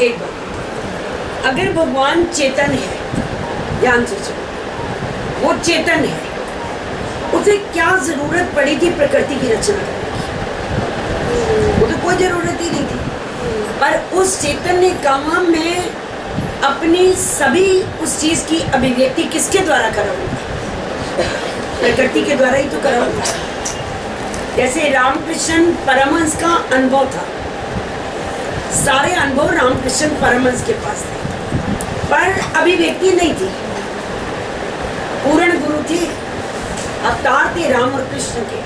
एक बात, अगर भगवान चेतन है, ध्यान से सुनो, वो चेतन है, उसे क्या जरूरत पड़ी थी प्रकृति की रचना करने की? वो तो कोई जरूरत ही नहीं थी। पर उस चेतन ने कहा मैं अपनी सभी उस चीज की अभिव्यक्ति किसके द्वारा कराऊंगा? प्रकृति के द्वारा ही तो कराऊंगा। जैसे रामकृष्ण परमहंस का अनुभव था, सारे अनुभव रामकृष्ण परमहंस के पास थे, पर अभिव्यक्ति नहीं थी। पूर्ण गुरु थे, अवतार थे राम और कृष्ण के,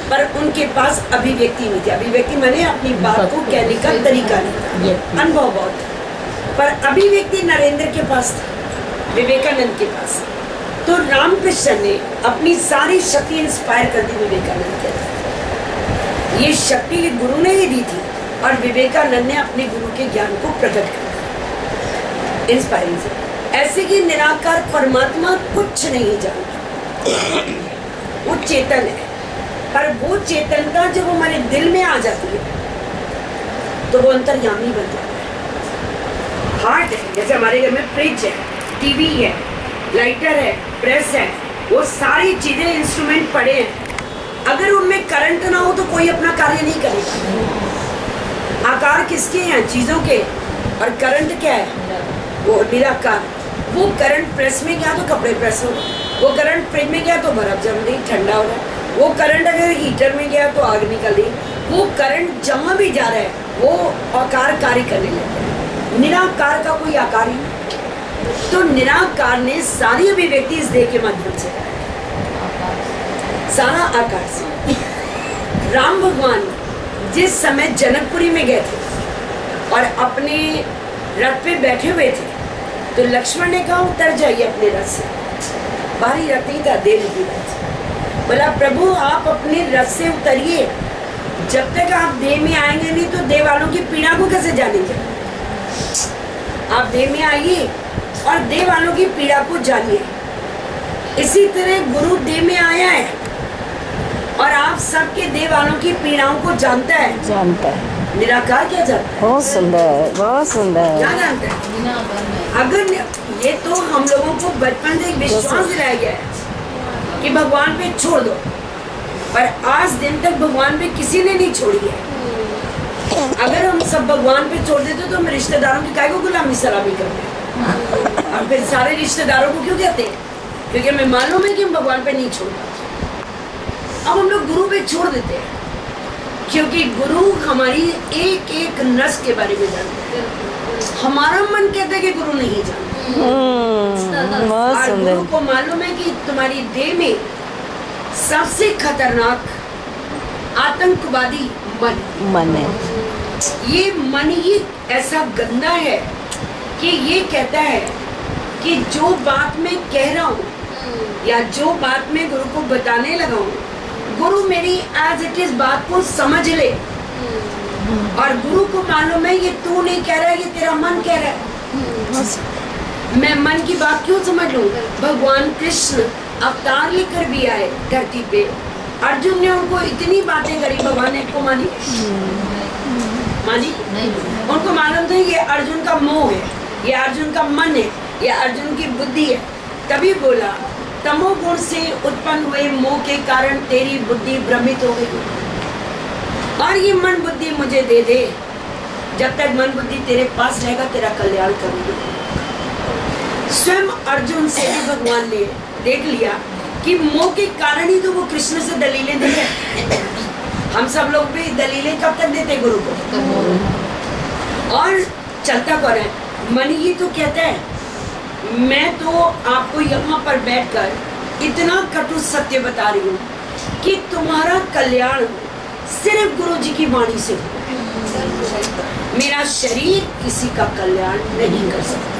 पर उनके पास अभिव्यक्ति नहीं थी। अभिव्यक्ति माने अपनी बात को कहने का तरीका नहीं था, अनुभव बहुत था, पर अभिव्यक्ति नरेंद्र के पास था, विवेकानंद के पास। तो रामकृष्ण ने अपनी सारी शक्ति इंस्पायर कर दी विवेकानंद के अंदर। ये शक्ति गुरु ने ही दी थी और विवेकानंद ने अपने गुरु के ज्ञान को प्रकट कर दिया इंस्पायरिंग से। ऐसे कि निराकार परमात्मा कुछ नहीं जानता, वो चेतन है, पर वो चेतनता जब हमारे दिल में आ जाती है तो वो अंतर्यामी बन जाता है। हार्ट है, जैसे हमारे घर में फ्रिज है, टीवी है, लाइटर है, प्रेस है, वो सारी चीजें इंस्ट्रूमेंट पड़े हैं, अगर उनमें करंट ना हो तो कोई अपना कार्य नहीं करेगा। आकार किसके हैं? चीजों के। और करंट क्या है? वो निराकार। वो करंट प्रेस में गया तो कपड़े प्रेस हो, वो करंट फ्रिज में गया तो बर्फ जम गई, ठंडा हो रहा है, वो करंट अगर हीटर में गया तो आग निकल गई। वो करंट जहाँ भी जा रहा है वो आकार कार्य करने लगता है। निराकार का कोई आकार ही नहीं। तो निराकार ने सारी अभिव्यक्ति इस देह के माध्यम से कराई, सारा आकार से। राम भगवान जिस समय जनकपुरी में गए थे और अपने रथ पे बैठे हुए थे तो लक्ष्मण ने कहा उतर जाइए अपने रथ से। भारी रथ नहीं था, देव की रथ। बोला प्रभु आप अपने रथ से उतरिए, जब तक आप देह में आएंगे नहीं तो देह वालों की पीड़ा को कैसे जानेंगे? आप देह में आइए और देह वालों की पीड़ा को जानिए। इसी तरह गुरु देह में आया है और आप सबके देह वालों की पीड़ाओं को जानता है। निराकार क्या जानता है? बहुत सुंदर, बहुत सुंदर। क्या जानता है? अगर ये तो हम लोगों को बचपन से एक विश्वास दिलाया गया है कि भगवान पे छोड़ दो, पर आज दिन तक भगवान पे किसी ने नहीं छोड़ी है। अगर हम सब भगवान पे छोड़ देते तो हम रिश्तेदारों की काहे को गुलामी सलामी करते, और फिर सारे रिश्तेदारों को क्यों कहते हैं? क्योंकि हमें मालूम है कि हम भगवान पे नहीं छोड़ पाते। अब हम लोग गुरु पे छोड़ देते हैं क्योंकि गुरु हमारी एक एक नस के बारे में जानते हैं। हमारा मन कहता है कि गुरु नहीं जानते। और गुरु को मालूम है कि तुम्हारी देह में सबसे खतरनाक आतंकवादी मन है। ये मन ही ऐसा गंदा है कि ये कहता है कि जो बात मैं कह रहा हूँ या जो बात मैं गुरु को बताने लगा हूँ, गुरु मेरी एज इट इज बात को समझ ले। और गुरु को मालूम है ये तू नहीं कह रहा है, ये तेरा मन कह रहा है। मैं मन की बात क्यों समझ लूं? भगवान कृष्ण अवतार लेकर भी आए धरती पे, अर्जुन ने उनको इतनी बातें करी, भगवान ने को मानी? उनको मालूम था ये अर्जुन का मोह है, ये अर्जुन का मन है, ये अर्जुन की बुद्धि है। तभी बोला तमोगुण से उत्पन्न हुए मोह के कारण तेरी बुद्धि भ्रमित हो गई, और ये मन बुद्धि मुझे दे दे। जब तक मन बुद्धि तेरे पास रहेगा तेरा कल्याण करूंगी। स्वयं अर्जुन से भी भगवान ने देख लिया कि मोह के कारण ही तो वो कृष्ण से दलीलें देते। हम सब लोग भी दलीलें कब तक देते गुरु को? और चलता कौन है? मन ही तो कहता है मैं तो आपको यहाँ पर बैठकर इतना कटु सत्य बता रही हूँ कि तुम्हारा कल्याण सिर्फ गुरु जी की वाणी से हो। मेरा शरीर किसी का कल्याण नहीं कर सकता।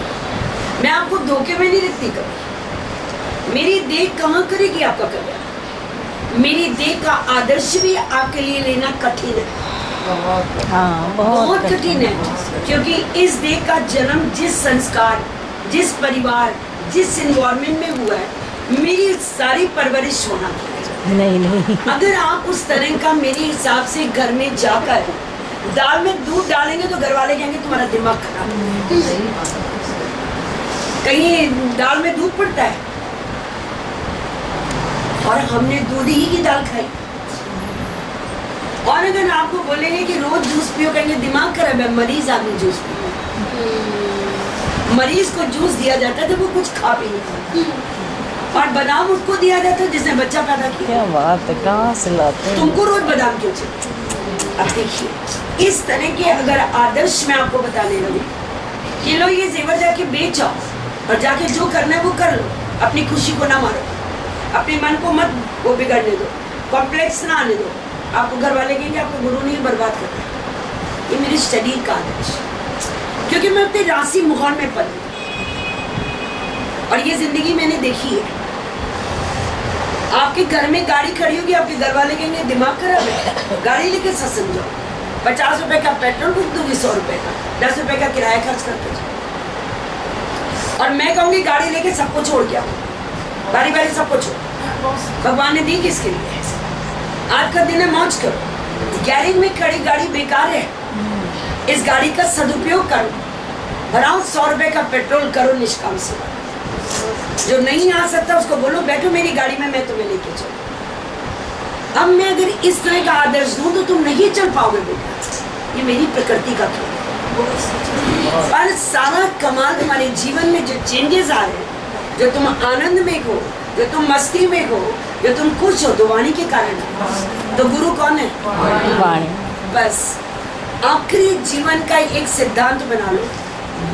मैं आपको धोखे में नहीं रखती कभी। मेरी देह कहाँ करेगी आपका कल्याण? मेरी देह का आदर्श भी आपके लिए लेना कठिन है। बहुत कठिन है, क्योंकि इस देह का जन्म जिस संस्कार, जिस परिवार, जिस एनवायरमेंट में हुआ है, मेरी सारी परवरिश होना नहीं। अगर आप उस तरह का मेरे हिसाब से घर में जाकर दाल में दूध डालेंगे तो घर वाले कहेंगे तुम्हारा दिमाग खराब है। कहीं दाल में दूध पड़ता है और हमने दूध ही की दाल खाई। और अगर आपको बोलेंगे कि रोज जूस पियो, कहेंगे दिमाग खराब है, मरीज आदमी जूस पियो। मरीज को जूस दिया जाता है तो वो कुछ खा भी नहीं पाता, और बादाम उसको दिया जाता है जिसने बच्चा पैदा किया। क्या बात है, कहाँ से लाते हैं? तुमको रोज बादाम क्यों चाहिए? अब देखिए, इस तरह के अगर आदर्श मैं आपको बताने लगूं कि लो ये जेवर जाके बेच आओ और जाके जो करना है वो कर लो, अपनी खुशी को ना मारो, अपने मन को मत वो बिगड़ने दो, कॉम्प्लेक्स ना आने दो। आपको घर वाले कहेंगे आपको गुरु नहीं बर्बाद कर रहा है। ये मेरी स्टडी का आदर्श, क्योंकि मैं अपने राशि माहौल में पली और ये जिंदगी मैंने देखी है। आपके घर में गाड़ी खड़ी होगी, आपके घर वाले कहेंगे दिमाग खराब है, गाड़ी लेके सत्संग जाओ, 50 रुपए का पेट्रोल फूक दूंगी, 100 रुपए का, 10 रुपए का किराया खर्च करते जाओ। और मैं कहूंगी गाड़ी लेके सबको छोड़ के आओ, बारी बारी सबको छोड़। भगवान ने दी किसके लिए? आज का दिन है, मौज करो। गैरेज में खड़ी गाड़ी बेकार है, इस गाड़ी का सदुपयोग करो, भराओ, 100 रुपए का पेट्रोल करो निष्काम सेवा। जो नहीं आ सकता उसको बोलो बैठो मेरी गाड़ी में, मैं तुम्हें लेके चलूं। अब मैं अगर इस तरह का आदर्श दूं तो तुम नहीं चल पाओगे बेटा, ये मेरी प्रकृति का खेल है। पर सारा कमाल तुम्हारे जीवन में जो चेंजेस आ रहे हैं, जो तुम आनंद में हो, जो तुम मस्ती में हो, जो तुम खुश हो, तो वाणी के कारण है। तो गुरु कौन है? वाणी। बस आखिरी जीवन का एक सिद्धांत बना लो,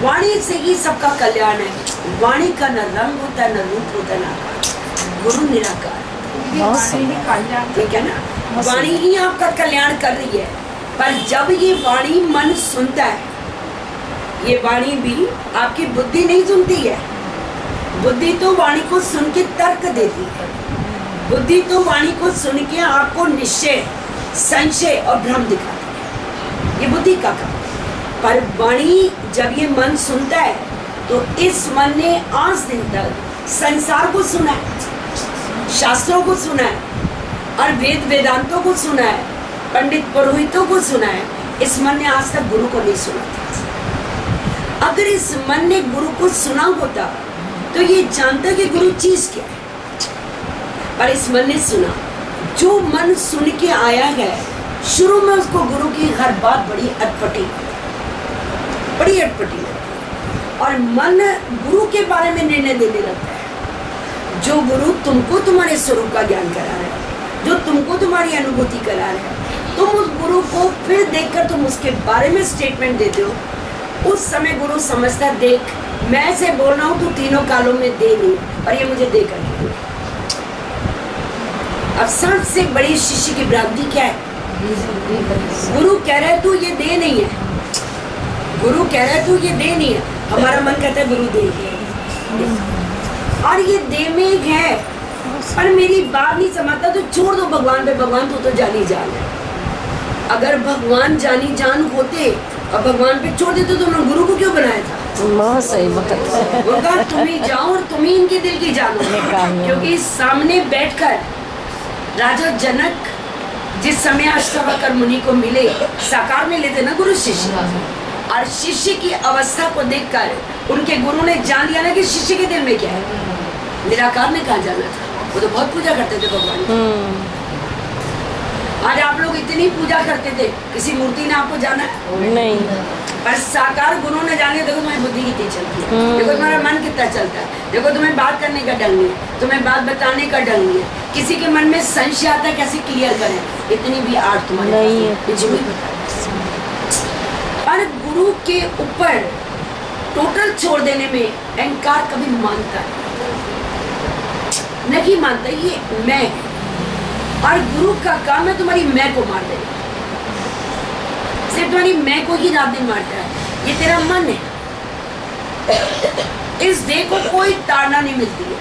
वाणी से ही सबका कल्याण है। वाणी का न रंग होता है, न रूप होता है, न आकार। गुरु निराकार, ठीक है ना? वाणी ही आपका कल्याण कर रही है। पर जब ये वाणी मन सुनता है, ये वाणी भी आपकी बुद्धि नहीं सुनती है। बुद्धि तो वाणी को सुन के तर्क देती है, बुद्धि तो वाणी को सुन के आपको निश्चय, संशय और भ्रम दिखाती है। ये बुद्धि का काम। पर वाणी जब ये मन सुनता है तो इस मन ने आज दिन तक संसार को सुना है, शास्त्रों को सुना है और वेद वेदांतों को सुना है, पंडित पुरोहितों को सुना है। इस मन ने आज तक गुरु को नहीं सुना था। अगर इस मन ने गुरु को सुना होता तो ये जानता कि गुरु चीज क्या है। पर इस मन ने सुना, जो मन सुन के आया है, शुरू में उसको गुरु की हर बात बड़ी अटपटी लगती है और मन गुरु के बारे में निर्णय देने लगता है। जो गुरु तुमको तुम्हारे स्वरूप का ज्ञान करा रहा है, जो तुमको तुम्हारी अनुभूति करा रहा है, तुम उस गुरु को फिर देखकर तुम उसके बारे में स्टेटमेंट देते हो। उस समय गुरु समझता है, देख मैं से बोल रहा हूँ तू तीनों कालों में दे नहीं, और ये मुझे दे कर। अब सबसे बड़ी शिष्य की भ्रांति क्या है? गुरु कह रहा है तू ये दे नहीं है, गुरु कह रहा है तू ये दे नहीं है। हमारा मन कहता है गुरु दे, और ये दे में है, पर मेरी बात नहीं समझता तो छोड़ दो भगवान पे। भगवान तो जानी जान है। अगर भगवान जानी जान होते और भगवान पे छोड़ देते तो उन्होंने गुरु को क्यों बनाया था? बहुत सही बात है। वो कहा तुम ही जाओ और तुम ही इनके दिल की जानो। क्योंकि सामने बैठकर राजा जनक जिस समय अष्टावक्र मुनि को मिले, साकार में लेते ना गुरु शिष्य, और शिष्य की अवस्था को देखकर उनके गुरु ने जान लिया ना कि शिष्य के दिल में क्या है। निराकार में कहाँ जाना था? वो तो बहुत पूजा करते थे भगवान। आज आप लोग इतनी पूजा करते थे, किसी मूर्ति ने आपको जाना नहीं, पर साकार गुरु ने जाने। देखो तुम्हारी बुद्धि कितनी चलती है, देखो तुम्हारा मन कितना चलता है, देखो तुम्हें बात करने का ढंग नहीं है, तुम्हें बात बताने का ढंग नहीं है। किसी के मन में संशय आता है कैसे क्लियर करें, इतनी भी आर्ट तुम्हारे नहीं है। और गुरु के ऊपर टोटल छोड़ देने में अहंकार कभी मानता नहीं मानता, ये मैं। और गुरु का काम है तुम्हारी मैं को मार देना, सिर्फ तुम्हारी मैं को ही रात दिन मारता है। ये तेरा मन है, इस देह को कोई ताड़ना नहीं मिलती है,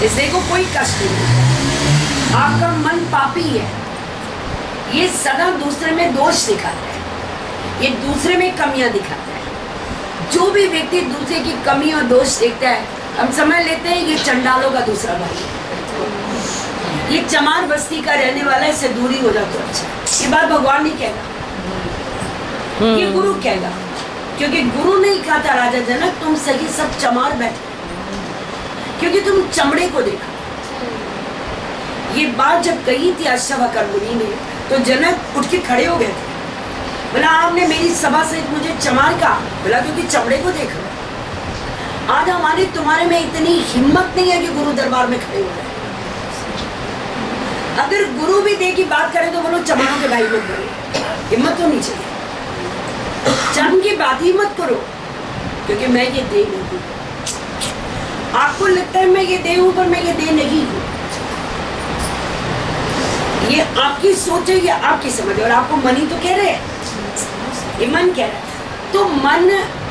इस देह को कोई कष्ट नहीं मिलता। आपका मन पापी है, ये सदा दूसरे में दोष दिखाता है, ये दूसरे में कमियां दिखाता है। जो भी व्यक्ति दूसरे की कमी और दोष देखता है, हम समझ लेते हैं ये चंडालों का दूसरा भाई है, ये चमार बस्ती का रहने वाला है, इससे दूरी हो जाए तो अच्छा। ये बात भगवान नहीं कहेगा, ये गुरु कहेगा, क्योंकि गुरु नहीं कहा था राजा जनक तुम सही सब चमार बैठे, क्योंकि तुम चमड़े को देखा। ये बात जब कही थी अश्वकर मुनि ने, तो जनक उठ के खड़े हो गए थे। बोला आपने मेरी सभा से मुझे चमार कहा? बोला क्योंकि चमड़े को देख रहे। आज हमारे तुम्हारे में इतनी हिम्मत नहीं है कि गुरु दरबार में खड़े हो रहे। अगर गुरु भी दे की बात करें तो बोलो चमारों के भाई मत करो, हिम्मत होनी चाहिए। चम की बात ही मत करो, क्योंकि मैं ये दे नहीं हूँ। आपको लगता है मैं ये दे हूँ, पर मैं ये दे नहीं हूँ। ये आपकी सोच है, ये आपकी समझ है, और आपको मन ही तो कह रहे हैं, ये मन कह रहा है। तो मन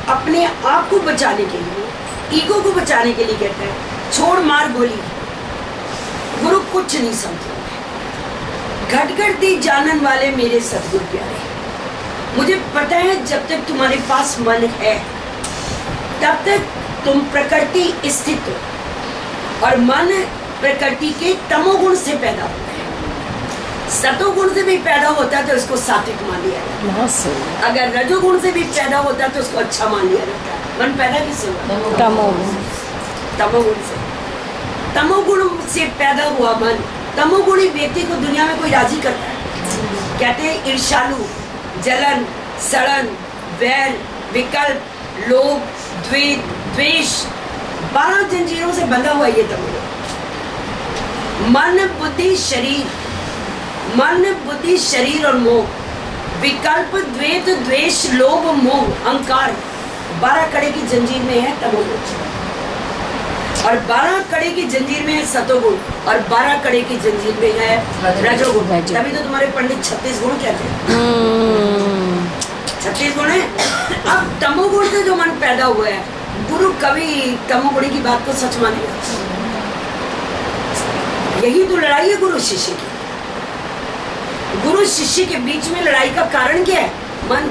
अपने आप को बचाने के लिए, ईगो को बचाने के लिए कहता है छोड़ मार बोली। गुरु कुछ नहीं समझे। घट घट दी जानन वाले मेरे सतगुरु प्यारे, मुझे पता है जब तक तुम्हारे पास मन है तब तक तुम प्रकृति स्थित हो, और मन प्रकृति के तमोगुण से पैदा होता है। सतोगुण से भी पैदा होता है तो उसको सात्विक मान लिया जाता है, अगर रजोगुण से भी पैदा होता है तो उसको अच्छा मान लिया जाता है। मन पैदा किससे हुआ? तमोगुण से। तमोगुण से पैदा हुआ मन, तमोगुणी व्यक्ति को दुनिया में कोई राजी करता है? कहते हैं ईर्ष्यालु, जलन, सड़न, वैर, विकल्प, लोभ, द्वेष, 12 जंजीरों से बंधा हुआ ये तमोगुण। मन बुद्धि शरीर और मोह, विकल्प, द्वेष, लोभ, मोह, अहंकार, 12 कड़े की जंजीर में है तमोगुण, और 12 कड़े की जंजीर में है सतोगुण, और 12 कड़े की जंजीर में है रजोगुण। तभी तो तुम्हारे पंडित 36 गुण कहते हैं। 36 गुण है। अब तमोगुण से जो मन पैदा हुआ है, गुरु कभी तमोगुणी की बात को सच मानेगा? यही तो लड़ाई है गुरु शिष्य की। गुरु शिष्य के बीच में लड़ाई का कारण क्या है? मन।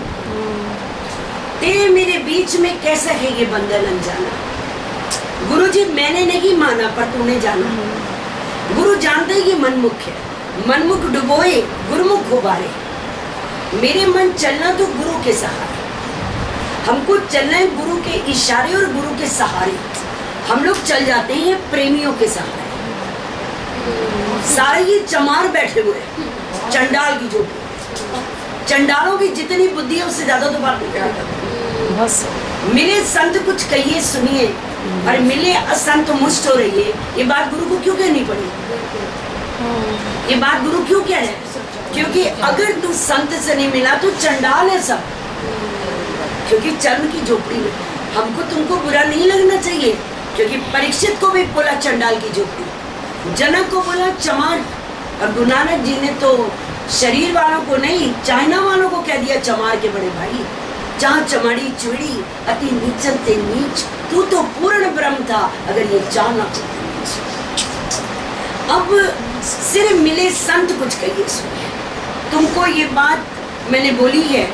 तेरे मेरे बीच में कैसा है ये बंधन अनजाना? गुरुजी मैंने नहीं माना पर तूने जाना। गुरु जानते ही मनमुख है, मनमुख डुबोए गुरुमुख उबारे। मेरे मन चलना तो गुरु के सहारे, हमको चलना है गुरु के इशारे और गुरु के सहारे। हम लोग चल जाते हैं प्रेमियों के सहारे। सारे ये चमार बैठे हुए हैं, चंडाल की जो चंडालों की जितनी बुद्धि है उससे ज्यादा तो बात बस। मिले संत कुछ कहिए सुनिए, और मिले असंत मुष्ट हो रही है। ये बात गुरु को क्यों कहनी पड़ी? ये बात गुरु क्यों कह रहे हैं? क्योंकि अगर तू संत से नहीं मिला तो चंडाल है सब। क्योंकि चर्म की झोपड़ी में हमको तुमको बुरा नहीं लगना चाहिए, क्योंकि परीक्षित को भी बोला चंडाल की झोपड़ी, जनक को बोला चमार, और गुरु नानक जी ने तो शरीर वालों को नहीं, चाइना वालों को कह दिया चमार के बड़े भाई। जहाँ चमड़ी चुड़ी अति नीचन ते नीच, तू तो पूर्ण ब्रह्म था अगर ये जाना। अब सिर्फ मिले संत कुछ कहिए सुनिए। तुमको ये बात मैंने बोली है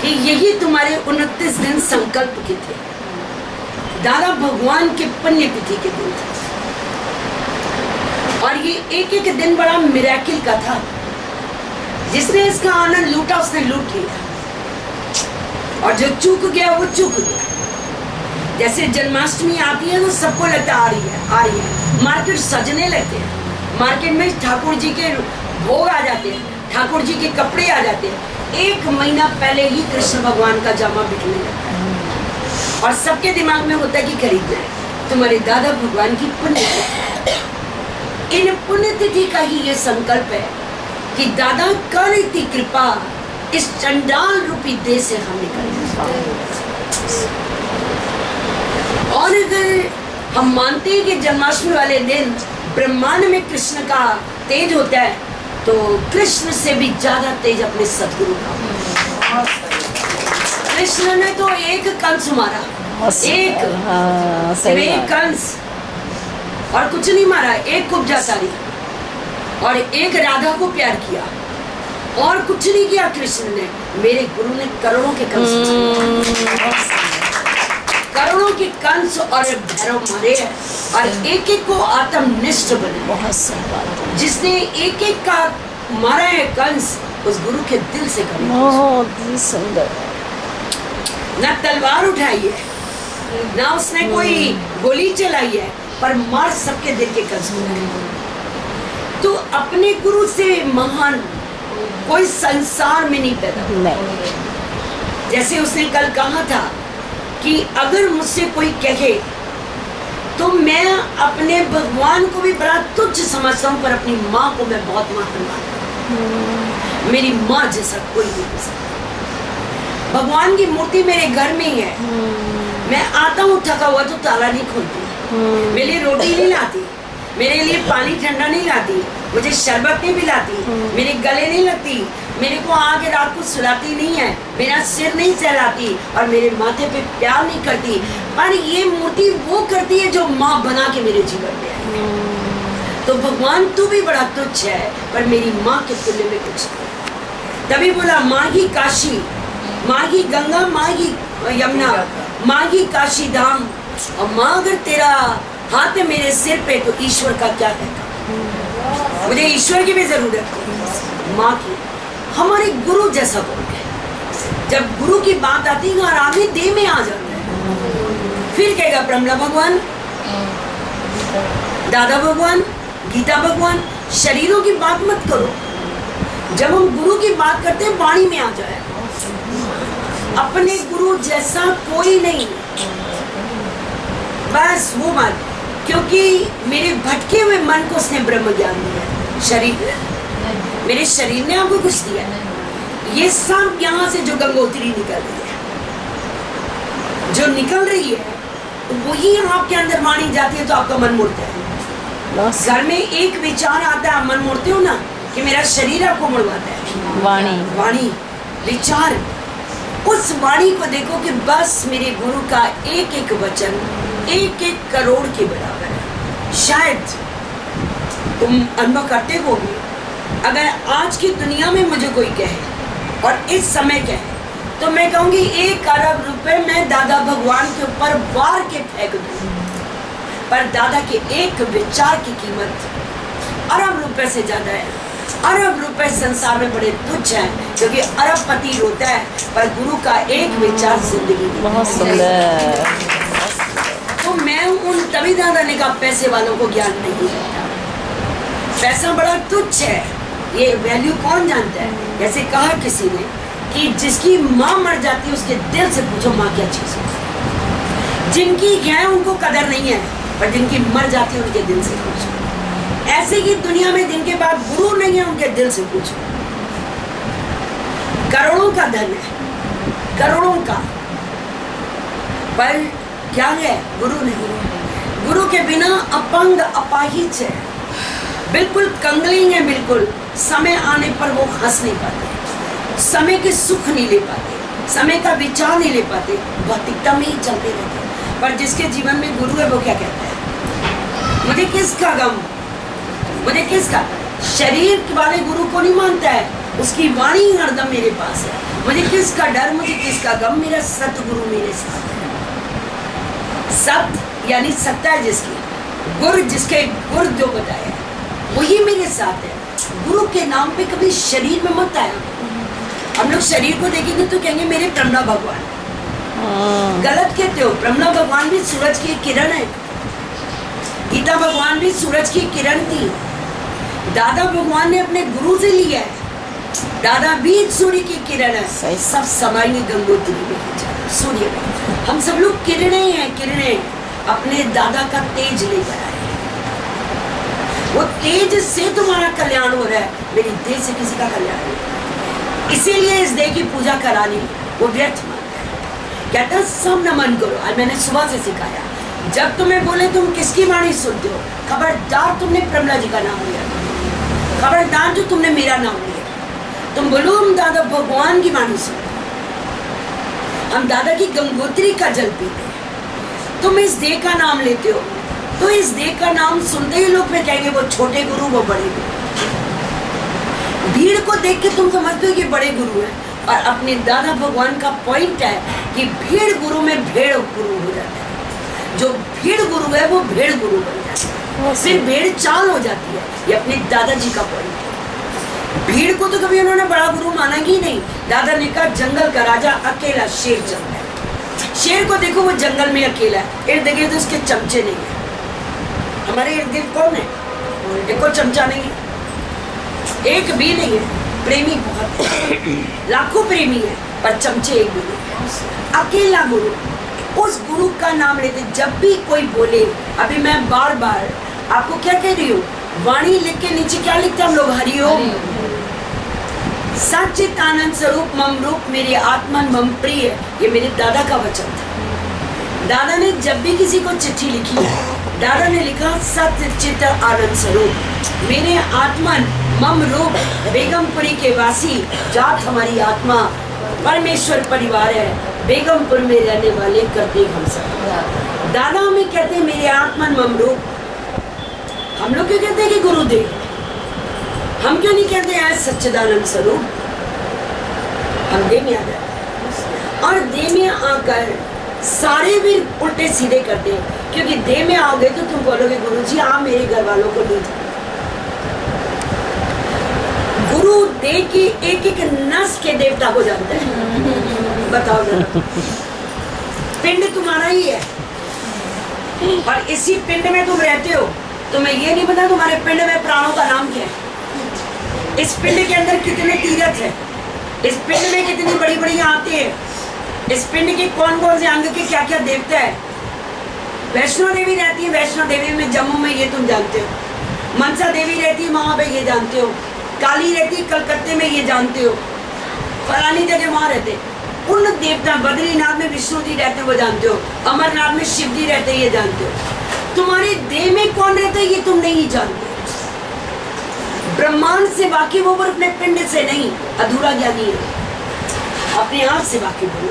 कि यही तुम्हारे 29 दिन संकल्प के थे, दादा भगवान के पुण्य तिथि के दिन थे, और ये एक एक दिन बड़ा मिरेकल का था। जिसने इसका आनंद लूटा उसने लूट लिया, और जो चूक गया वो चूक गया। जैसे जन्माष्टमी आती है तो सबको लगता आ रही है, मार्केट सजने लगते हैं, मार्केट में ठाकुर जी के भोग आ जाते हैं, ठाकुर जी के कपड़े आ जाते हैं। 1 महीना पहले ही कृष्ण भगवान का जामा बिकने लगता है, और सबके दिमाग में होता है कि खरीदना है। तुम्हारे दादा भगवान की पुण्य तिथि, इन पुण्य तिथि का ही ये संकल्प है कि दादा कर इतनी कृपा, इस चंडाल रूपी देह से हम निकल। और अगर हम मानते हैं कि जन्माष्टमी वाले दिन ब्रह्मांड में कृष्ण का तेज होता है, तो कृष्ण से भी ज्यादा तेज अपने सतगुरु का। कृष्ण ने तो एक कंस मारा, एक कंस, और कुछ नहीं मारा, एक कुब्जा सारी, और एक राधा को प्यार किया, और कुछ नहीं किया कृष्ण ने। मेरे गुरु ने करोड़ों के कंस, करोड़ों एक कंस और भैरव मारे हैं और एक एक को आत्मनिष्ठ बने। बहुत सही बात है। जिसने एक एक का मारा है कंस, उस गुरु के दिल से कभी बहुत ही सुंदर। न तलवार उठाई है, ना उसने कोई गोली चलाई है, पर मार सबके दिल के कंस बनाए। तो अपने गुरु से महान कोई संसार में नहीं पैदा हुआ। नहीं। जैसे उसने कल कहा था कि अगर मुझसे कोई कहे तो मैं अपने भगवान को भी बड़ा तुच्छ समझता हूँ, पर अपनी माँ को मैं बहुत महान मानता हूँ। मेरी माँ जैसा कोई नहीं हो सकता। भगवान की मूर्ति मेरे घर में ही है। मैं आता हूँ थका हुआ तो ताला नहीं खोलती, मेरे लिए रोटी नहीं लाती, मेरे लिए पानी ठंडा नहीं लाती, मुझे शरबत नहीं पिलाती, मेरे गले नहीं लगती, मेरे को आके रात को सुलाती नहीं है, मेरा सिर नहीं सहलाती और मेरे माथे पे प्यार नहीं करती। पर ये मूर्ति वो करती है जो माँ बना के मेरे जीवन में आई। तो भगवान तू भी बड़ा तुच्छ है, पर मेरी माँ के तुल्य में कुछ नहीं। तभी बोला माँ ही काशी, माँ ही गंगा, माँ ही यमुना, माँ ही काशी धाम। और माँ अगर तेरा हाथ है मेरे सिर पे तो ईश्वर का क्या कहता। मुझे ईश्वर की भी जरूरत है, माँ की। हमारे गुरु जैसा कौन है? जब गुरु की बात आती है और आगे देह में आ जाता है, फिर कहेगा प्रमला भगवान, दादा भगवान, गीता भगवान। शरीरों की बात मत करो। जब हम गुरु की बात करते हैं वाणी में आ जाए। अपने गुरु जैसा कोई नहीं, बस वो बात। क्योंकि मेरे भटके हुए मन को उसने ब्रह्म ज्ञान दिया। शरीर, मेरे शरीर ने आपको कुछ दिया है। ये सब यहाँ से जो गंगोत्री निकल रही है, जो निकल रही है, वही आपके अंदर वाणी जाती है तो आपका मन मुड़ता है। घर में एक विचार आता है, मन मुड़ते हो ना, कि मेरा शरीर आपको मुड़वाता है। वाणी विचार, उस वाणी को देखो कि बस मेरे गुरु का एक एक वचन 1-1 करोड़ के बराबर है। शायद तुम अनुभव करते होगे, अगर आज की दुनिया में मुझे कोई कहे और इस समय कहे तो मैं कहूँगी 1 अरब रुपए मैं दादा भगवान के ऊपर वार के फेंक दूँ। पर दादा के एक विचार की कीमत अरब रुपए से ज्यादा है। अरब रुपए संसार में बड़े तुच्छ हैं, क्योंकि अरबपति रोता है, पर गुरु का एक विचार जिंदगी की। बहुत सुंदर। तो मैं उन तभी दादा ने कहा पैसे वालों को ज्ञान नहीं देता, पैसा बड़ा तुच्छ है, ये वैल्यू कौन जानता है। जैसे कहा किसी ने कि जिसकी माँ मर जाती है उसके दिल से पूछो माँ क्या चीज है। जिनकी है उनको कदर नहीं है, पर जिनकी मर जाती है उनके दिल से पूछो। ऐसे की दुनिया में जिनके पास गुरु नहीं है उनके दिल से पूछो। करोड़ों का धन है, करोड़ों का, पर क्या है? गुरु नहीं। गुरु के बिना अपंग अपाहिज है, बिल्कुल कंगलिंग है। बिल्कुल समय आने पर वो हंस नहीं पाते, समय के सुख नहीं ले पाते, समय का विचार नहीं ले पाते, भौतिकता में ही चलते रहते। पर जिसके जीवन में गुरु है वो क्या कहता है? मुझे किसका गम, मुझे किसका? शरीर वाले गुरु को नहीं मानता है, उसकी वाणी हरदम मेरे पास है। मुझे किसका डर, मुझे किसका गम, मेरा सतगुरु मेरे साथ है। सत यानी सत्ता है जिसकी, गुर जिसके गुर जो बताया वही मेरे साथ है। गुरु के नाम पे कभी शरीर में मत आया। हम लोग शरीर को देखेंगे तो कहेंगे मेरे प्रमला भगवान। गलत कहते हो, प्रमला भगवान भी सूरज की किरण है, गीता भगवान भी सूरज की किरण थी। दादा भगवान ने अपने गुरु से लिया है, दादा भी सूर्य की किरण है। सब समाएंगे गंगोत्री में, सूर्य में। हम सब लोग किरणें हैं, किरणें अपने दादा का तेज लेकर आए। वो तेज से तुम्हारा कल्याण हो रहा है, मेरी देह से किसी का कल्याण नहीं। इसीलिए इस देह की पूजा करानी वो व्यर्थ मानता है। कहता है सब नमन करो। आज मैंने सुबह से सिखाया, जब तुम्हें बोले तुम किसकी वाणी सुनते हो, खबरदार तुमने प्रमला जी का नाम लिया, खबरदार जो तुमने मेरा नाम लिया। तुम बोलो हम दादा भगवान की वाणी सुनते, हम दादा की गंगोत्री का जल पीते हैं। तुम इस देह का नाम लेते हो, तो इस देह का नाम सुनते ही लोग में कहेंगे वो छोटे गुरु, वो बड़े गुरु। भीड़ को देख के तुम समझते हो कि बड़े गुरु हैं, और अपने दादा भगवान का पॉइंट है कि भीड़ गुरु में भेड़ गुरु हो जाता है। जो भीड़ गुरु है वो भेड़ गुरु बन जाता है, फिर भेड़ चाल हो जाती है। ये अपने दादाजी का पॉइंट है। भीड़ को तो कभी उन्होंने बड़ा गुरु माना ही नहीं। दादा ने कहा जंगल का राजा अकेला शेर चल रहा है। शेर को देखो वो जंगल में अकेला है, इर्द गिर्द तो उसके चमचे नहीं है। हमारे इर्द गिर्द कौन है? देखो चमचा नहीं है, एक भी नहीं है। प्रेमी बहुत है, लाखों प्रेमी है, पर चमचे एक भी नहीं। अकेला गुरु, उस गुरु का नाम लेते जब भी कोई बोले। अभी मैं बार बार आपको क्या कह रही हूँ, वाणी लिख के नीचे क्या लिखते हम लोग? हरिओम। सच्चित आनंद स्वरूप मम रूप मेरे आत्मन मम प्रिय, ये मेरे दादा का वचन था। दादा ने जब भी किसी को चिट्ठी लिखी, दादा ने लिखा सत्य चित आनंद स्वरूप मेरे आत्मन मम रूप बेगमपुरी के वासी, जात हमारी आत्मा परमेश्वर परिवार है, बेगमपुर में रहने वाले करते हम सब। दादा हमें कहते हैं मेरे आत्मन मम रूप। हम लोग क्यों कहते हैं कि गुरुदेव? हम क्यों नहीं कहते हैं सच्चिदानंद स्वरूप? हम देह में आ जाते और देह में आकर सारे भी उल्टे सीधे करते हैं, क्योंकि देह में आओगे तो तुम बोलोगे गुरुजी आप मेरे घर वालों को नहीं जानते। गुरु देह की एक एक नस के देवता को जानते हैं। बताओ जरा, पिंड तुम्हारा ही है और इसी पिंड में तुम रहते हो। तुम्हें ये नहीं पता तुम्हारे पिंड में प्राणों का नाम क्या है? इस पिंड के अंदर कितने तीर्थ है, इस पिंड में कितनी बड़ी बड़ी आते हैं, इस पिंड के कौन कौन से अंग के क्या क्या देवता है। वैष्णो देवी रहती है, वैष्णो देवी में जम्मू में, ये तुम जानते हो। मनसा देवी रहती है वहां पे, ये जानते हो। काली रहती है कलकत्ते में, ये जानते हो। फलानी जगह वहां रहते। उन देवता, बद्रीनाथ में विष्णु जी रहते हैं, वो जानते हो। अमरनाथ में शिव जी रहते हैं, ये जानते हो। तुम्हारे देह में कौन रहता है ये तुम नहीं जानते। ब्रह्मांड से वाकिफ हो पर अपने पिंड से नहीं, अधूरा ज्ञानी है। अपने आप से वाकिफ हो,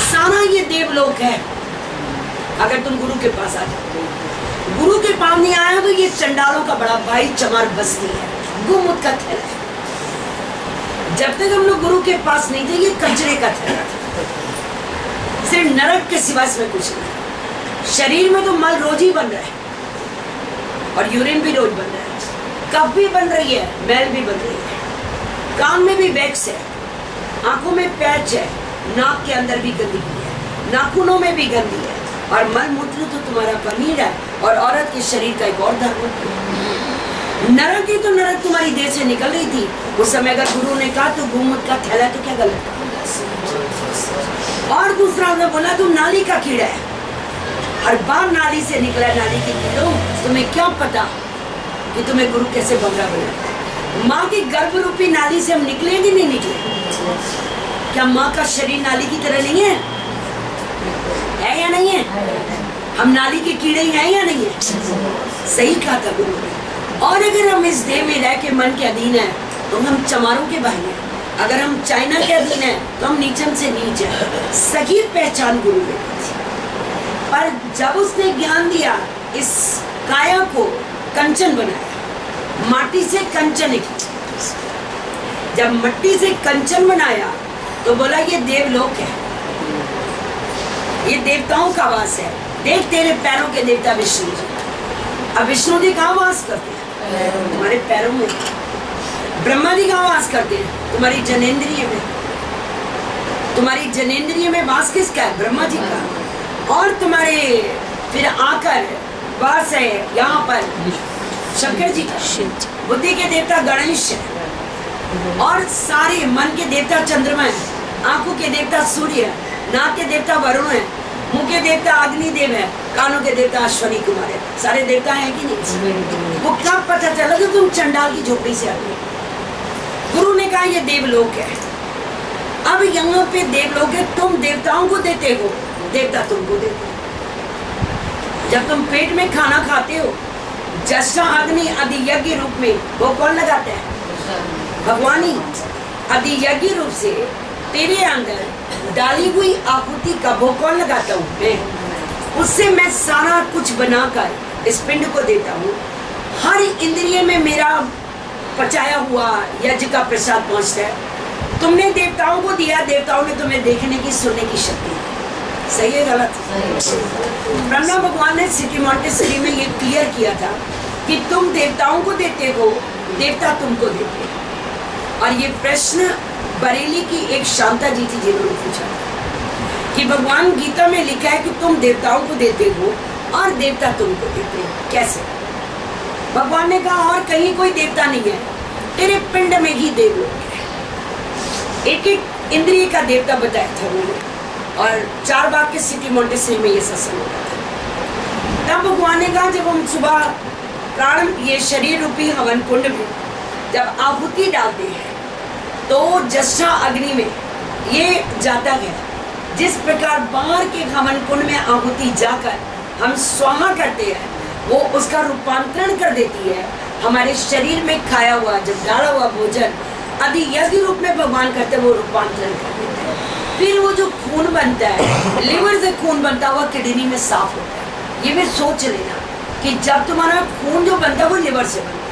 सारा ये देवलोक है। अगर तुम गुरु के पास आ जाओ, गुरु के पास नहीं आया तो ये चंडालों का बड़ा भाई चमार बस्ती है, गुमुत का थैला है। जब तक हम लोग गुरु के पास नहीं थे ये कचरे का थैला था, सिर्फ नरक के सिवा इसमें कुछ नहीं। शरीर में तो मल रोज ही बन रहा है और यूरिन भी रोज बन रहा है, कफ भी बन रही है, मैल भी बन रही है, कान में भी वैक्स है, आंखों में पैच है, नाक के अंदर भी गंदगी है, नाखूनों में भी गंदी है और मल मूत्र तो तुम्हारा पनीर है और औरत के शरीर का एक और धर्म है। नरक ही तो नरक तुम्हारी देह से निकल रही थी उस समय। अगर गुरु ने कहा तो गोमूत्र का थैला तो क्या गलत था। और दूसरा उन्होंने बोला तुम नाली का कीड़ा है, हर बार नाली से निकला। नाली के कीड़ों, तुम्हें क्या पता कि तुम्हें गुरु कैसे बंगला बनाता। माँ की गर्भ रूपी नाली से हम निकले कि नहीं निकले? क्या माँ का शरीर नाली की तरह नहीं है? है या नहीं है? हम नाली के कीड़े ही हैं या नहीं है? सही कहा था गुरु ने। और अगर हम इस देह में रह के मन के अधीन है तो हम चमारों के भाई हैं। अगर हम चाइना के अधीन है तो हम नीचम से नीच है। सही पहचान गुरु ने दी। पर जब उसने ज्ञान दिया, इस काया को कंचन बनाया, माटी से कंचन निकली। जब मिट्टी से कंचन बनाया तो बोला ये देवलोक है, ये देवताओं का वास है। देख तेरे पैरों के देवता विष्णु जी। अब विष्णु जी कहाँ वास करते हैं? तुम्हारे पैरों में। ब्रह्मा जी कहाँ वास करते हैं? तुम्हारी जनेंद्रिय में। तुम्हारी जनेंद्रिय में वास किसका है? ब्रह्मा जी का। और तुम्हारे फिर आकर वास है यहाँ पर शंकर जी का। बुद्धि के देवता गणेश है और सारे मन के देवता चंद्रमा है, आंखों के देवता सूर्य है, नाक के देवता वरुण है, मुंह के देवता अग्निदेव है, कानों के देवता अश्वनी कुमार है। सारे देवता हैं कि नहीं? वो कब पता चला कि तुम चंडाल की झोपड़ी से आ गए? गुरु ने कहा ये देवलोक है। अब यहाँ पे देवलोक है, तुम देवताओं को देते हो, देवता तुमको देते हो। जब तुम पेट में खाना खाते हो, जस्टा अग्नि अधियज्ञ रूप में वो कौन लगाता है? भगवानी। अधियज्ञ रूप से तेरे अंदर डाली हुई आहुति का भोग कौन लगाता हूँ? मैं। उससे मैं सारा कुछ बनाकर इस पिंड को देता हूँ। हर इंद्रिय में मेरा पचाया हुआ यज्ञ का प्रसाद पहुँचता है। तुमने देवताओं को दिया, देवताओं ने तुम्हें देखने की, सुनने की शक्ति दी। सही है गलत? ब्रह्मा भगवान ने सिटी मॉन्टेसरी में ये क्लियर किया था कि तुम देवताओं को देते हो, देवता तुमको देते हैं। और ये प्रश्न बरेली की एक शांता जी थी जिन्होंने पूछा कि भगवान गीता में लिखा है कि तुम देवताओं को देते हो और देवता तुमको देते हैं, कैसे? भगवान ने कहा और कहीं कोई देवता नहीं है, तेरे पिंड में ही देवलोक है। एक एक इंद्रिय का देवता बताया था उन्होंने। और 4 बाग के सिटी मॉन्टेसरी में ये सत्संग होता था। तब भगवान ने कहा जब हम सुबह प्राण ये शरीर रूपी हवन कुंड में जब आहुति डालते हैं तो जस्टा अग्नि में ये जाता है। जिस प्रकार बाहर के हवन कुंड में आहुति जाकर हम स्वाहा करते हैं, वो उसका रूपांतरण कर देती है। हमारे शरीर में खाया हुआ जब डाला हुआ भोजन आदि यज्ञ रूप में भगवान करते हैं, वो रूपांतरण कर देते हैं। फिर वो जो खून बनता है, लिवर से खून बनता हुआ किडनी में साफ होता है। ये भी सोच लेना कि जब तुम्हारा खून जो बनता है वो लिवर से बनता है।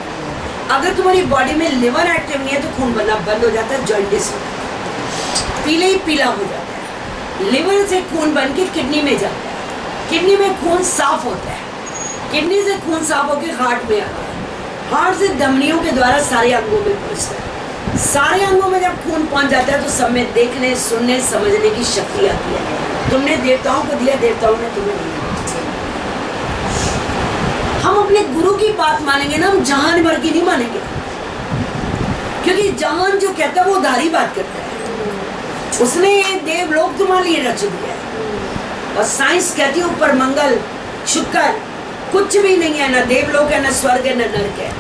अगर तुम्हारी बॉडी में लिवर एक्टिव नहीं है तो खून बनना बंद हो जाता है, जॉइंटिस हो जाता है, पीले ही पीला हो जाता है। लिवर से खून बन के किडनी में जाता है, किडनी में खून साफ होता है, किडनी से खून साफ होकर हार्ट में आता है, हार्ट से धमनियों के द्वारा सारे अंगों में पहुंचता है। सारे अंगों में जब खून पहुंच जाता है तो सब में देखने, सुनने, समझने की शक्ति आती है। तुमने देवताओं को दिया, देवताओं ने तुम्हें दिया। हम अपने गुरु की बात मानेंगे ना, हम जहान भर की नहीं मानेंगे, क्योंकि जहान जो कहता है वो उधारी बात करता है। उसने देवलोक तुम्हारे लिए रच दिया है और साइंस कहती है ऊपर मंगल शुक्र कुछ भी नहीं है, ना देवलोक है, ना स्वर्ग है, ना नरक है।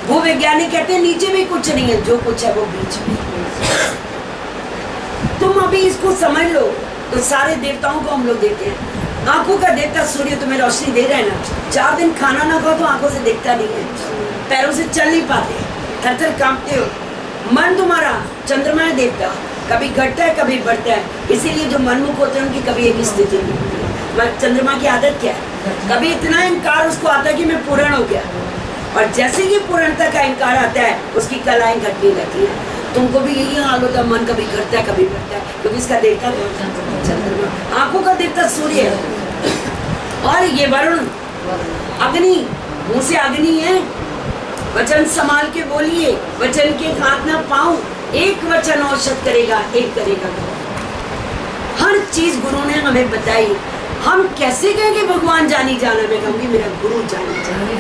वो वैज्ञानिक कहते हैं नीचे भी कुछ नहीं है, जो कुछ है वो बीच में। तुम अभी इसको समझ लो तो सारे देवताओं को हम लोग देते हैं। आंखों का देवता सूर्य तुम्हें रोशनी दे रहा है ना, 4 दिन खाना ना खाओ तो आंखों से दिखता नहीं है, पैरों से चल नहीं पाते, थर थर कांपते हो। मन तुम्हारा चंद्रमा है देवता, कभी घटता है कभी बढ़ता है, इसीलिए जो मनमुख होते हैं उनकी कभी एक स्थिति नहीं होती। चंद्रमा की आदत क्या है, कभी इतना इनकार उसको आता है कि मैं पूर्ण हो गया, और जैसे ही पूर्णता का इनकार आता है उसकी कलाएं घटने लगती है। तुमको भी यही हाल होता है, मन कभी घटता है कभी बढ़ता है, क्योंकि इसका देवता चंद्रमा, आंखों का देवता सूर्य है। और ये वरुण अग्नि, मुंह से अग्नि है, वचन संभाल के बोलिए, वचन के हाथ ना पाऊं, एक वचन औषध करेगा, एक करेगा। हर चीज गुरु ने हमें बताई। हम कैसे कहेंगे भगवान जानी जाना, मैं कहूंगी मेरा गुरु जानी जाना।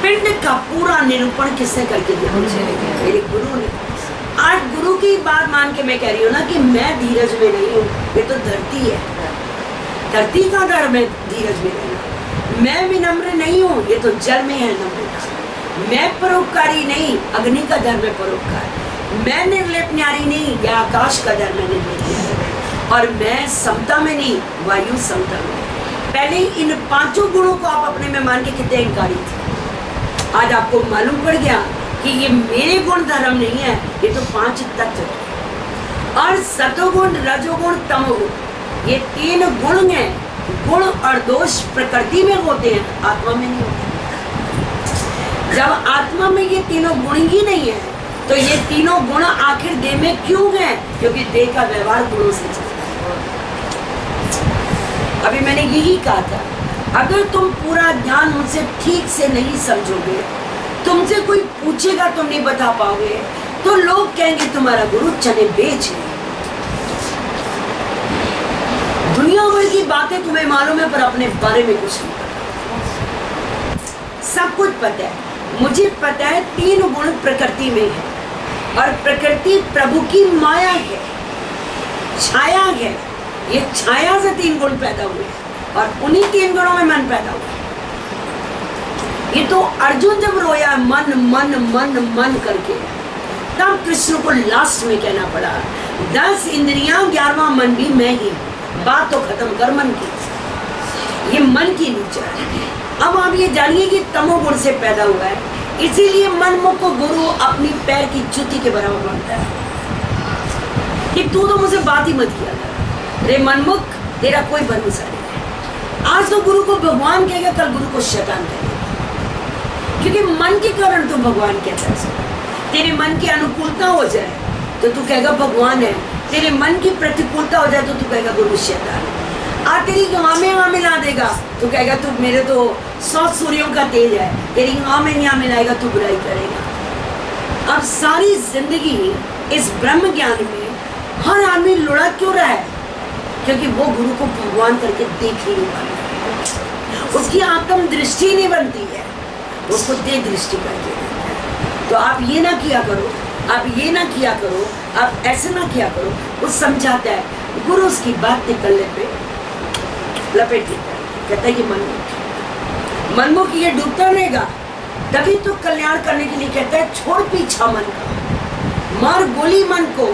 पिंड का पूरा निरूपण किसने करके दिया? मेरे गुरु ने। आज गुरु की बात मान के मैं कह रही हूँ ना कि मैं धीरज में नहीं हूँ, ये तो धरती है, धरती का धर्म है धीरज में रहना। मैं विनम्र नहीं हूँ, ये तो जल में है नम्रता। मैं परोपकारी नहीं, अग्नि का धर्म है परोपकार। मैं निर्लिप्त न्यारी नहीं, यह आकाश का धर्म है निर्लिप्त। और मैं समता में नहीं, वायु समता में। पहले इन 5 गुणों को आप अपने में मान के कितने इनकारी थे। आज आपको मालूम पड़ गया कि ये मेरे गुण धर्म नहीं है, ये तो 5 तत्व। और सतोगुण, रजोगुण, तमोगुण, ये 3 गुण हैं। गुण और दोष प्रकृति में होते हैं, आत्मा में नहीं होते। जब आत्मा में ये तीनों गुण ही नहीं है तो ये तीनों गुण आखिर देह में क्यों हैं? क्योंकि देह का व्यवहार गुणों से चलता है। अभी मैंने यही कहा था, अगर तुम पूरा ज्ञान मुझसे ठीक से नहीं समझोगे, तुमसे कोई पूछेगा तुम नहीं बता पाओगे, तो लोग कहेंगे तुम्हारा गुरु चने बेच है। दुनिया भर की बातें तुम्हें मालूम है पर अपने बारे में कुछ नहीं पता। सब कुछ पता है, मुझे पता है 3 गुण प्रकृति में है और प्रकृति प्रभु की माया है, छाया है। ये छाया से 3 गुण पैदा हुए और उन्हीं 3 गुणों में मन पैदा हुआ। ये तो अर्जुन जब रोया मन मन मन मन करके, तब कृष्ण को लास्ट में कहना पड़ा 10 इंद्रियां 11वां मन भी मैं ही। बात तो खत्म कर मन की, ये मन की नीचा है। अब आप ये जानिए कि तमोगुण से पैदा हुआ है, इसीलिए मनमुख को गुरु अपनी पैर की जूती के बराबर मानता है कि तू तो मुझे बात ही मत किया कर। रे मनमुख, तेरा कोई भरोसा नहीं है। आज तो गुरु को भगवान कहेगा, कल गुरु को शैतान कहेगा, क्योंकि मन के कारण तो भगवान कहता है। तेरे मन की अनुकूलता हो जाए तो तू कहेगा भगवान है, तेरे मन की प्रतिकूलता हो जाए तो तू कहेगा गुरु शैतान है। तेरी गाँव में यहाँ मिला देगा तो कहेगा तू मेरे तो 100 सूर्यों का तेज है, तेरी गाँव में यहाँ मिलाएगा तू बुराई करेगा। अब सारी जिंदगी इस ब्रह्म ज्ञान में हर आदमी लुढ़क क्यों रहा है? क्योंकि वो गुरु को भगवान करके देख ही नहीं पाता, उसकी आत्म दृष्टि नहीं बनती है, उसको दे दृष्टि करके रहता है। तो आप ये ना किया करो, आप ये ना किया करो, आप ऐसे ना किया करो। वो समझाता है, गुरु उसकी बात निकलने पे लपेट लेता है, कहता है ये मनमुख ये डूबता रहेगा, तभी तो कल्याण करने के लिए कहता है छोड़ पीछा मन का, मार गोली मन को।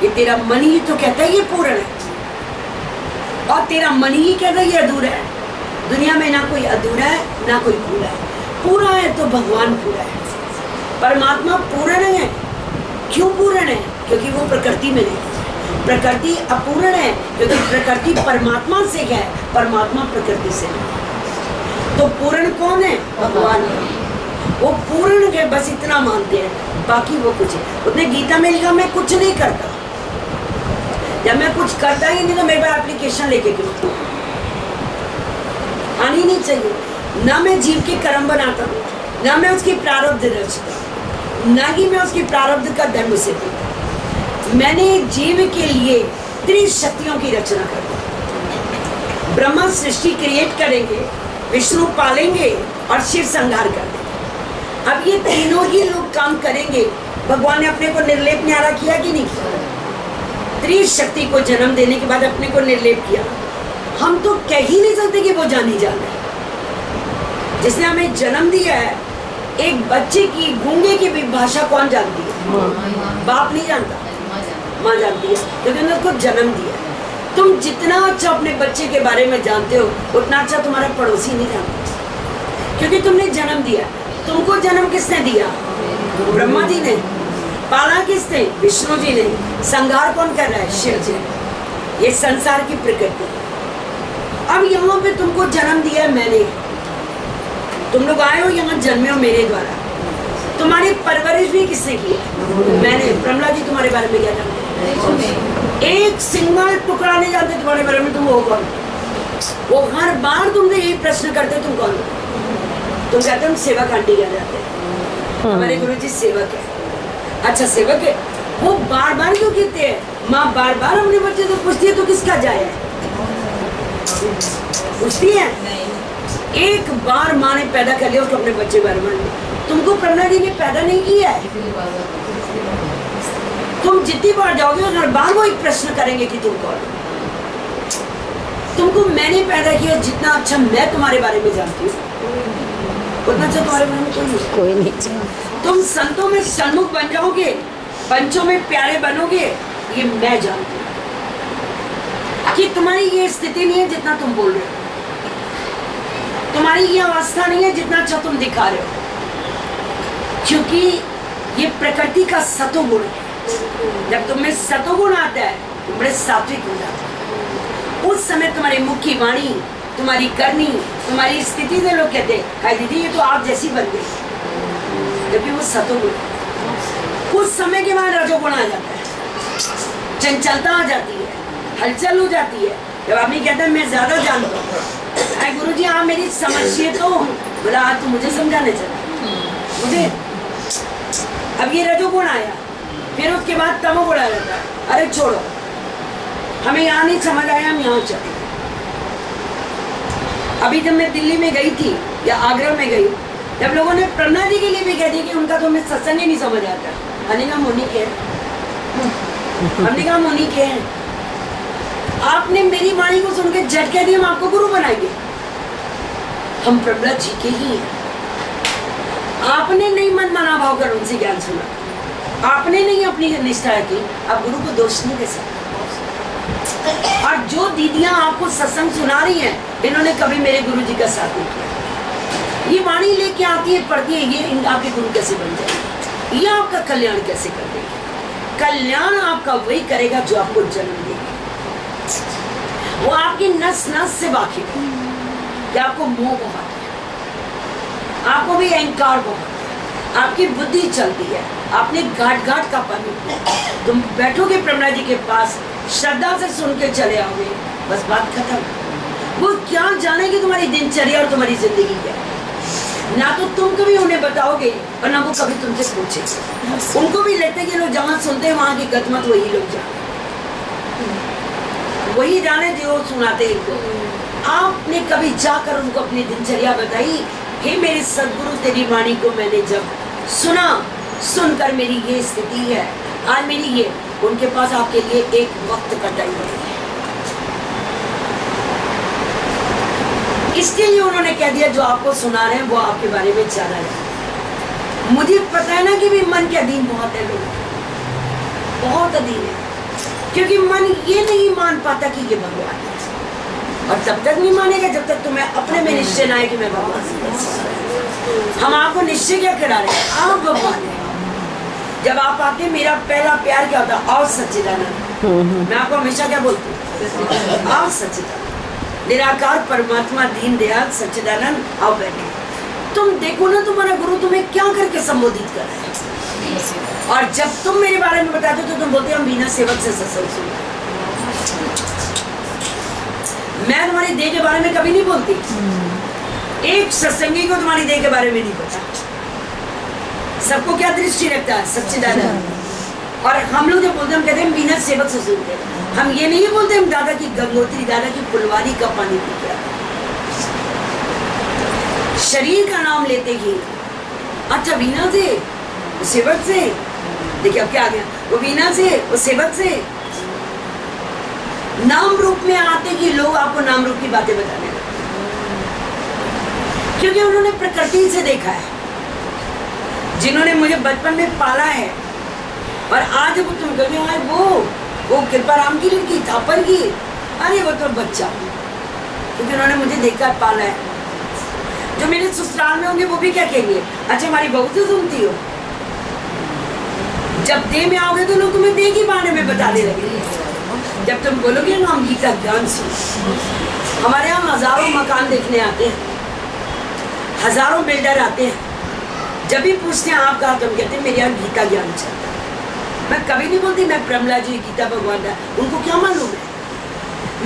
ये तेरा मन ही तो कहता है ये पूर्ण है, और तेरा मन ही कहता है ये अधूरा है। दुनिया में ना कोई अधूरा है ना कोई पूरा है, पूरा है तो भगवान पूरा है, परमात्मा पूर्ण है। क्यों पूर्ण है? क्योंकि वो प्रकृति में नहीं, प्रकृति अपूर्ण है क्योंकि प्रकृति परमात्मा से है, परमात्मा प्रकृति से नहीं। तो पूर्ण कौन है? भगवान है। वो पूर्ण है, बस इतना मानते हैं, बाकी वो कुछ है। उसने गीता में लिखा मैं कुछ नहीं करता, जब मैं कुछ करता ही नहीं तो मेरे पास एप्लीकेशन लेके क्यों आनी नहीं चाहिए। ना मैं जीव के कर्म बनाता हूँ, ना मैं उसकी प्रारब्ध रचता हूँ, ना ही मैं उसकी प्रारब्ध का धर्म से देता। मैंने जीव के लिए त्रिशक्तियों की रचना कर दी। ब्रह्मा सृष्टि क्रिएट करेंगे, विष्णु पालेंगे और शिव संहार कर देंगे। अब ये तीनों ही लोग काम करेंगे। भगवान ने अपने को निर्लेप न्यारा किया कि नहीं किया? त्रिशक्ति को जन्म देने के बाद अपने को निर्लेप किया। हम तो कह ही नहीं सकते कि वो जानी जाने। जिसने हमें जन्म दिया है, एक बच्चे की गूंगे की भी भाषा कौन जानती है? बाप नहीं जानता, माँ जानती है, क्योंकि उन्होंने उसको जन्म दिया है। तुम जितना अच्छा अपने बच्चे के बारे में जानते हो, उतना अच्छा तुम्हारा पड़ोसी नहीं जानता, क्योंकि तुमने जन्म दिया। तुमको जन्म किसने दिया? ब्रह्मा जी ने। पाला किसने? विष्णु जी ने। संहार कौन कर रहा है? शिव जी। ये संसार की प्रकृति। अब यहाँ पे तुमको जन्म दिया है मैंने, तुम लोग आए हो यहाँ, जन्मे हो मेरे द्वारा। तुम्हारी परवरिश भी किसने की? मैंने। प्रमला जी तुम्हारे बारे में क्या जानते हैं? एक सिंगल टुकड़ा नहीं जानते तुम्हारे बारे में, तुम हो कौन? वो हर बार तुमसे यही प्रश्न करते तुम कौन? तुम कहते हम सेवक आंटी क्या जाते हैं, हमारे गुरु जी सेवक है। अच्छा सेवक है, वो बार बार क्यों कहते हैं? माँ बार बार अपने बच्चे से पूछती है तो किसका जाया है? पूछती है? एक बार माँ ने पैदा कर लिया उसको अपने बच्चे बारे में। तुमको प्रमला जी ने पैदा नहीं किया है। तुम जितनी बार जाओगे हर बार वो एक प्रश्न करेंगे कि तुम कौन। तुमको मैंने पैदा किया, जितना अच्छा मैं तुम्हारे बारे में जानती हूँ उतना अच्छा तुम्हारे बारे में कोई नहीं। तुम संतों में सन्मुख बन जाओगे, पंचों में प्यारे बनोगे, ये मैं जानती हूँ कि तुम्हारी ये स्थिति नहीं है जितना तुम बोल रहे हो, तुम्हारी ये अवस्था नहीं है जितना अच्छा तुम दिखा रहे हो, क्योंकि ये प्रकृति का सतोगुण है। जब तुम्हें सतोगुण आता है तुम बड़े सात्विक हो जाते हो। उस समय तुम्हारे मुख की वाणी, तुम्हारी करनी, तुम्हारी स्थिति से लोग कहते हैं हाय दीदी ये तो आप जैसी बन गई, जबकि वो सतोगुण। कुछ समय के बाद रजोगुण आ जाता है, चंचलता आ जाती है, हलचल हो जाती है। जब आदमी कहता है मैं ज्यादा जानता हूँ, अरे गुरु जी आप मेरी समझिए तो, बोला आज तो मुझे समझाने चला मुझे। अब ये रजोगुण आया, फिर उसके बाद तमोगुण आ जाता है। अरे छोड़ो, हमें यहाँ नहीं समझ आया, हम यहाँ चले। अभी जब मैं दिल्ली में गई थी या आगरा में गई, जब लोगों ने प्रमला जी के लिए भी कह दी कि उनका तो हमें सत्संग ही नहीं समझ आता, हमने कहा मुनि के हमने कहा मुनि के हैं। आपने मेरी वाणी को सुन के झट कह दिया हम आपको गुरु बनाएंगे, हम प्रमला जी के ही हैं। आपने नहीं मन मना भाव कर उनसे ज्ञान सुना, आपने नहीं अपनी निष्ठा की, आप गुरु को दोष नहीं दे सकते। और जो दीदियां आपको सत्संग सुना रही हैं, इन्होंने कभी मेरे गुरु जी का साथ नहीं किया। ये वाणी लेके आती है, पढ़ती है, ये आपके गुरु कैसे बन जाएगी? ये आपका कल्याण कैसे कर देगी? कल्याण आपका वही करेगा जो आपको जन्म देगा। वो आपकी नस नस से वाकिफ है कि आपको मोह बहुत है, आपको भी अहंकार बहुत है, आपकी बुद्धि चलती है, आपने घाट घाट का पानी। तुम बैठोगे प्रमला जी के पास, श्रद्धा से सुन के चले आओगे, बस बात खत्म। वो क्या जाने कि तुम्हारी दिनचर्या और तुम्हारी जिंदगी क्या है। ना तो तुम कभी उन्हें बताओगे और ना वो कभी तुमसे पूछेंगे। उनको भी लगता है कि लोग जहाँ सुनते हैं वहाँ की गतमत वही लोग जाने, वही जाने जो सुनाते हैं इनको। आपने कभी जाकर उनको अपनी दिनचर्या बताई, हे मेरे सदगुरु तेरी वाणी को मैंने जब सुना, सुनकर मेरी ये स्थिति है, आज मेरी ये, उनके पास आपके लिए एक वक्त का टाइम है। इसके लिए उन्होंने कह दिया जो आपको सुना रहे हैं वो आपके बारे में ज्यादा है। मुझे पता है ना कि भी मन के अधीन बहुत है लोग, बहुत अधीन है, क्योंकि मन ये नहीं मान पाता कि ये भगवान है, और तब तक नहीं मानेगा जब तक तुम्हें अपने में निश्चय ना आए कि मैं भगवान हूं। हम आपको निश्चय क्या करा रहे हैं, आप भगवान है। जब आप आते हैं, मेरा पहला प्यार क्या होता है, आओ सच्चिदानंद। मैं आपको हमेशा क्या बोलती हूँ, आओ सच्चिदानंद, निराकार परमात्मा दीन दयाल सच्चिदानंद, आओ बैठे। तुम देखो ना तुम्हारा गुरु तुम्हें क्या करके संबोधित कर रहे हैं। और जब तुम मेरे बारे में बताते हो तो तुम बोलते हो हम बिना सेवक से सत्संग सुनते। मैं तुम्हारी देह के बारे में कभी नहीं बोलती, एक सत्संगी को तुम्हारी देह के बारे में नहीं पता। सबको क्या दृष्टि रखता है, सच्चिदानंद। और हम लोग जो बोलते हैं हम कहते हैं बिना सेवक से सुनते हैं। हम ये नहीं बोलते हम दादा की गंगोत्री, दादा की फुलवारी का पानी पीते हैं। शरीर का नाम लेते ही अच्छा वीणा से, सेवक से, देखिए अब क्या आ गया, वो वीणा से, वो सेवक से। नाम रूप में आते कि लोग आपको नाम रूप की बातें बताने लगते, क्योंकि उन्होंने प्रकृति से देखा है। जिन्होंने मुझे बचपन में पाला है और आज वो तुम कहोगे वो कृपाराम की लड़की थापर की, अरे वो तो बच्चा, क्योंकि उन्होंने मुझे देखा है, पाला है। जो मेरे ससुराल में होंगे वो भी क्या कहेंगे, अच्छा हमारी बहू से सुनती हो। जब देह में आओगे तो लोग तुम्हें देह के बारे में बताने लगेंगे। जब तुम बोलोगे ना हम गीता ज्ञान सुन, हमारे यहाँ हजारों मकान देखने आते हैं, हजारों बिल्डर आते हैं। जब भी पूछते हैं आप कहा, तुम कहते हैं मेरे यहाँ गीता ज्ञान चलता है। मैं कभी नहीं बोलती मैं प्रमला जी गीता भगवान का, उनको क्या मालूम है।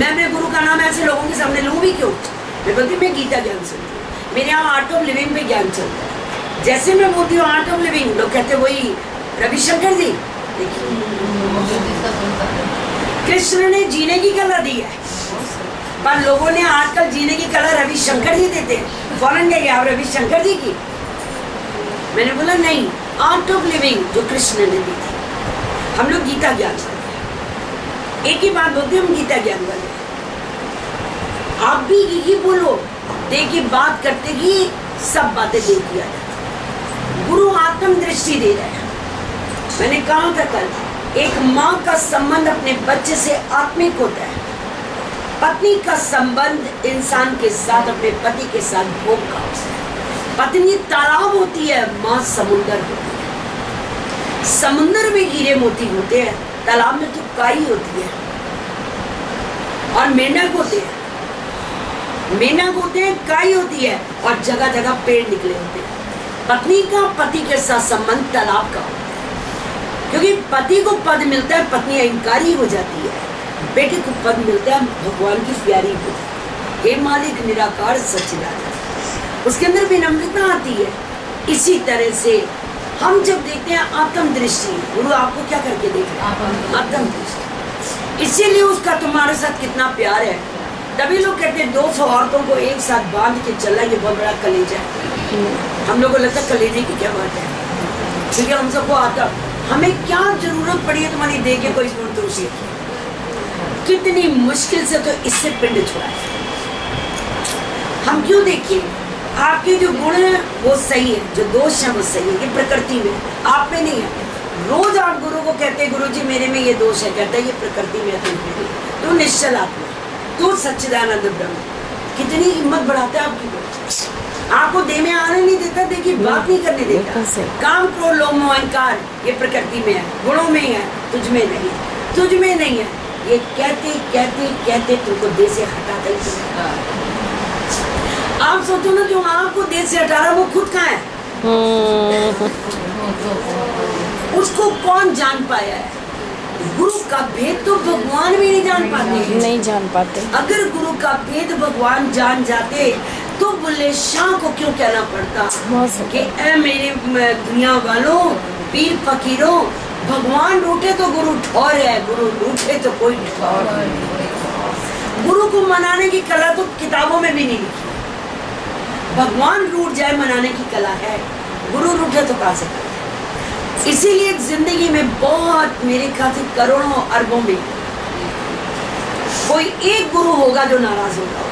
मैं अपने गुरु का नाम ऐसे लोगों के सामने लूँ भी क्यों। मैं बोलती मैं गीता ज्ञान सुनती हूँ, मेरे यहाँ आर्ट ऑफ लिविंग पे ज्ञान चलता है। जैसे मैं बोलती हूँ आर्ट ऑफ लिविंग, लोग कहते वही रविशंकर जी। देखिए कृष्ण ने जीने की कला दी है, पर लोगों ने आजकल जीने की कला रविशंकर जी देते हैं। फौरन कह गया आप रविशंकर जी की। मैंने बोला नहीं, आर्ट ऑफ लिविंग जो कृष्ण ने दी थी। हम लोग गीता ज्ञान करते हैं, एक ही बात बोलते हैं हम गीता ज्ञान वाले। आप भी यही बोलो, देखिए बात करते ही सब बातें दे दिया जाए। गुरु आत्म दृष्टि दे रहे हैं। मैंने कहा था कल, एक माँ का संबंध अपने बच्चे से आत्मिक होता है। पत्नी का संबंध इंसान के साथ, अपने पति के साथ भोग का होता है। पत्नी तालाब होती है, माँ समुंदर होती है। समुंदर में हीरे मोती होते हैं, तालाब में तो काई होती है। और मेंढक होते हैं, मेंढक होते हैं, काई होती है, और जगह जगह पेड़ निकले होते हैं। पत्नी का पति के साथ संबंध तालाब का होता है, क्योंकि पति को पद मिलता है, पत्नी अहंकारी हो जाती है। बेटे को पद मिलता है, भगवान की प्यारी हो जाती है। हे मालिक निराकार सच्चिदानंद, उसके अंदर विनम्रता आती है। इसी तरह से हम जब देखते हैं आत्म दृष्टि, गुरु आपको क्या करके देख रहे हैं, आत्म दृष्टि। इसीलिए उसका तुम्हारे साथ कितना प्यार है। तभी लोग कहते हैं 200 औरतों को एक साथ बांध के चलना, ये बहुत बड़ा कलेजा है। हम लोग को लगता है कलेजे की क्या बात है, क्योंकि हम सबको आता, हमें क्या जरूरत पड़ी है तुम्हारी देह के कोई गुण दोष की। कितनी मुश्किल से तो इससे पिंड छुड़ाए। हम क्यों देखिए, आपके जो गुण है वो सही है, जो दोष है वो सही है, ये प्रकृति में, आप में नहीं है। रोज आप गुरु को कहते हैं गुरु जी मेरे में ये दोष है, कहता है ये प्रकृति में है, तो निश्चल आत्मा, तो सच्चिदानंद ब्रह्म। कितनी हिम्मत बढ़ाता है आपकी गुरु। आपको देह में आने नहीं देता, देखिए बात नहीं करने देता। काम क्रोध लोभ मोह अहंकार ये प्रकृति में है, गुणों में है, तुझ में नहीं, तुझ में नहीं है। ये कहते कहते कहते तुमको देह से हटाता ही। आप सोचो ना, जो आपको देह से हटा रहा वो खुद कहाँ है, उसको कौन जान पाया है। गुरु का भेद तो भगवान भी नहीं जान पाते। नहीं जान पाते। अगर गुरु का भेद भगवान जान जाते तो बुल्ले शाह को क्यों कहना पड़ता कि ऐ मेरे दुनिया वालों, पीर फकीरों, भगवान रूठे तो गुरु ठौर है, गुरु रूठे तो कोई ठौर नहीं। गुरु को मनाने की कला तो किताबों में भी नहीं लिखी। भगवान रूठ जाए मनाने की कला है, गुरु रूठे तो कहाँ से करे। इसीलिए जिंदगी में बहुत, मेरे ख्याल से करोड़ों अरबों में कोई एक गुरु होगा जो नाराज होगा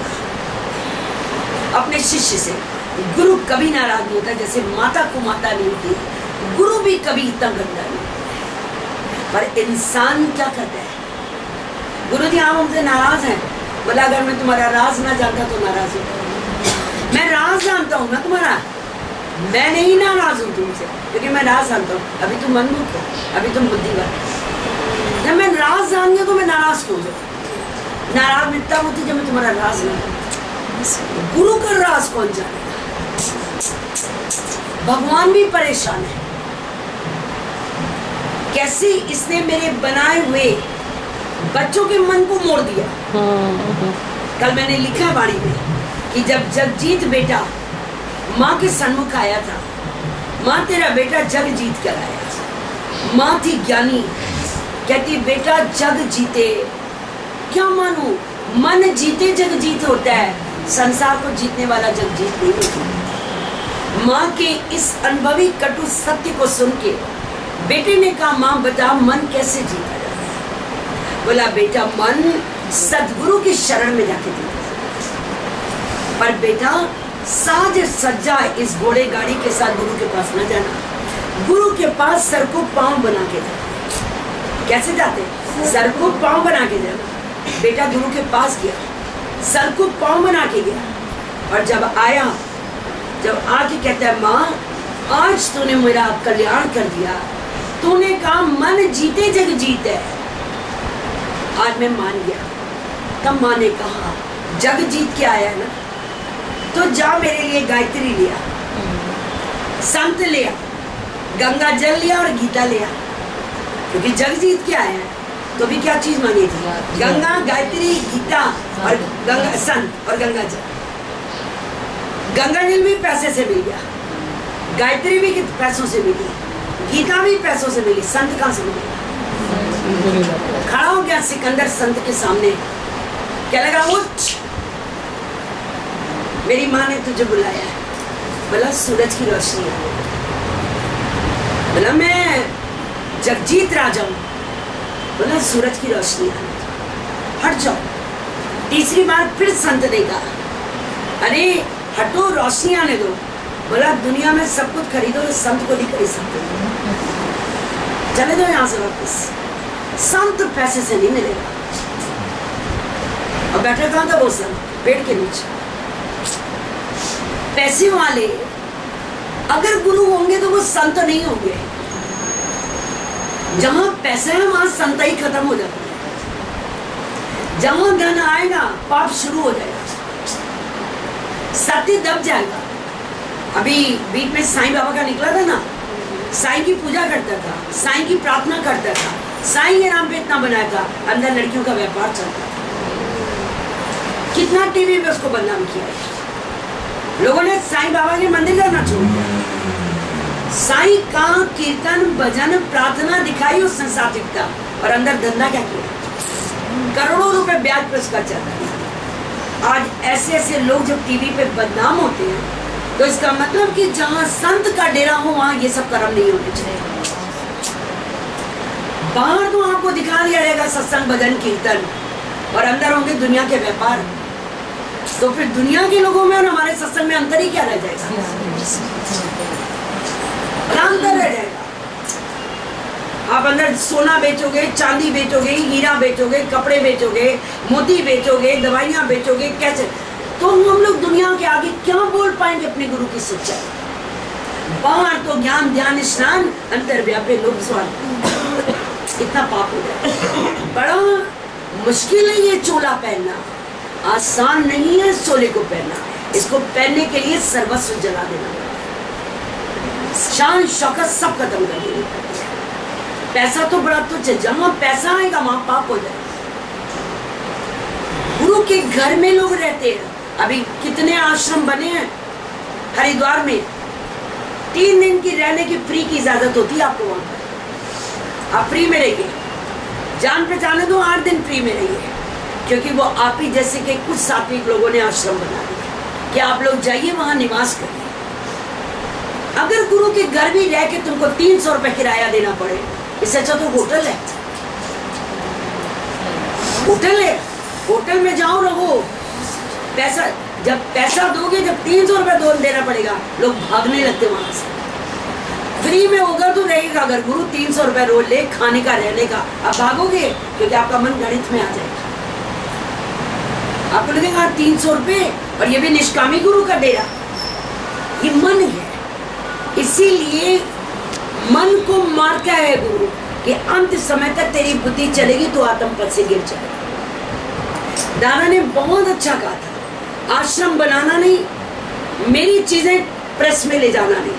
अपने शिष्य से। गुरु कभी नाराज नहीं होता, जैसे माता को माता नहीं होती, गुरु भी कभी इतना गंदा नहीं। पर इंसान क्या करता है, गुरु जी आप हमसे नाराज हैं, बोला अगर मैं तुम्हारा राज ना जानता तो नाराज होता। मैं राज जानता हूँ ना तुम्हारा, मैं नहीं नाराज हूँ तुमसे, क्योंकि मैं राज जानता हूँ। अभी तुम मनमुख हो, अभी तुम बुद्धिवान। जब मैं राज जान गया तो मैं नाराज क्यों हूँ? नाराज मिटता होती जब मैं तुम्हारा राज ना। गुरु का राज कौन जानेगा? भगवान भी परेशान है, कैसे इसने मेरे बनाए हुए बच्चों के मन को मोड़ दिया। कल मैंने लिखा वाणी में कि जब जगजीत बेटा माँ के सन्मुख आया था, माँ तेरा बेटा जग जीत कर आया। माँ थी ज्ञानी, कहती बेटा जग जीते। क्या मानू, मन जीते जग जीत होता है, संसार को जीतने वाला जग जीत नहीं होता। माँ के इस अनुभवी कटु सत्य को सुन के बेटे ने कहा माँ बता मन कैसे जीता जाए। बोला बेटा मन सदगुरु की शरण में जाके जीता। पर बेटा साज सज्जा इस घोड़े गाड़ी के साथ गुरु के पास न जाना। गुरु के पास सर को पांव बना के जाना। कैसे जाते? सर को पांव बना के जाना। बेटा गुरु के पास गया, सर को पांव बना के गया, और जब आया, जब आके कहता है माँ आज तूने मेरा कल्याण कर दिया, तूने कहा मन जीते जग जीत है, आज मैं मान गया। तब माँ ने कहा जग जीत के आया ना, तो जा मेरे लिए गायत्री लिया, संत लिया, गंगा जल लिया और गीता लिया, क्योंकि जग जीत के आया है। तो भी क्या चीज मांगी थी? गंगा, गायत्री, गीता और गंगा, संत और गंगा जल। गंगा जल भी पैसे से मिल गया, गायत्री भी पैसों से मिली, गीता भी पैसों से मिली, संत कहाँ से मिली? खड़ा हो गया सिकंदर संत के सामने, क्या लगा उठ, मेरी माँ ने तुझे बुलाया है। बोला सूरज की रोशनी है। बोला मैं जगजीत राजा हूँ। बोला सूरज की रोशनी है, हट जाओ। तीसरी बार फिर संत ने कहा अरे हटो, रोशनी आने दो। बोला दुनिया में सब कुछ खरीदो, संत को नहीं खरीद सकते, चले दो यहाँ से वापस। संत पैसे से नहीं मिलेगा। और बैठा कहाँ था वो संत? पेड़ के नीचे। पैसे वाले अगर गुरु होंगे तो वो संत नहीं होंगे। जहां पैसा है वहां संत ही खत्म हो जाता है। जहां धन आएगा पाप शुरू हो जाएगा, सत्य दब जाएगा। अभी बीच में साईं बाबा का निकला था ना, साईं की पूजा करता था, साईं की प्रार्थना करता था, साईं के नाम पे इतना बनाया था, अंदर लड़कियों का व्यापार चलता था। कितना टीवी पे उसको बदनाम किया है। लोगों ने साईं बाबा के मंदिर जाना छोड़ दिया। साईं का कीर्तन भजन प्रार्थना दिखाई उसने सात्विकता, और अंदर धंधा क्या किया? करोड़ों रुपए ब्याज पर उसका चल रहा है। आज ऐसे ऐसे लोग जब टीवी पे बदनाम होते हैं तो इसका मतलब कि जहां संत का डेरा हो वहां ये सब कर्म नहीं होने चाहिए। बाहर तो आपको दिखा दिया जाएगा सत्संग भजन कीर्तन, और अंदर होंगे दुनिया के व्यापार। तो फिर दुनिया के लोगों में और हमारे सत्संग में अंतर ही क्या रह जाएगा? अंतर रह जाएगा। आप अंदर सोना बेचोगे, चांदी बेचोगे, हीरा बेचोगे, कपड़े बेचोगे, मोती बेचोगे, दवाइयां बेचोगे, कैसे? तो हम लोग दुनिया के आगे क्या बोल पाएंगे अपने गुरु की सच्चाई? बाहर तो ज्ञान ध्यान स्नान, अंतर व्यापे लोक स्वान। इतना पाप हो जाए। बड़ा मुश्किल है ये चोला पहनना, आसान नहीं है चोले को पहनना। इसको पहनने के लिए सर्वस्व जला देना, शान शौकत सब खत्म कर देनी। पैसा तो बड़ा तुच्छ है, जहां पैसा आएगा वहां पाप हो जाएगा। गुरु के घर में लोग रहते हैं। अभी कितने आश्रम बने हैं हरिद्वार में, 3 दिन की रहने की फ्री की इजाजत होती है आपको वहां पर। आप फ्री में रहिए, जान पहचाने तो 8 दिन फ्री में रहिए, क्योंकि वो आप ही जैसे के कुछ सात्विक लोगों ने आश्रम बना दिया कि आप लोग जाइए वहां निवास करिए। अगर गुरु के घर भी रह के तुमको 300 रुपए किराया देना पड़े, इससे अच्छा तो होटल है। होटल है, होटल में जाओ रहो। पैसा जब पैसा दोगे, जब 300 रुपए देना पड़ेगा, लोग भागने लगते वहां से। फ्री में होगा तो रहेगा। अगर गुरु 300 रुपए रोज ले खाने का रहने का, आप भागोगे क्योंकि आपका मन गणित में आ जाएगा। आपको लगेगा 300 रुपए और ये भी निष्कामी गुरु का डेरा। ये मन है, इसीलिए मन को मारता है गुरु कि अंत समय तक तेरी बुद्धि चलेगी तो आत्म पद से गिर जाएगा। दादा ने बहुत अच्छा कहा था, आश्रम बनाना नहीं, मेरी चीजें प्रेस में ले जाना नहीं,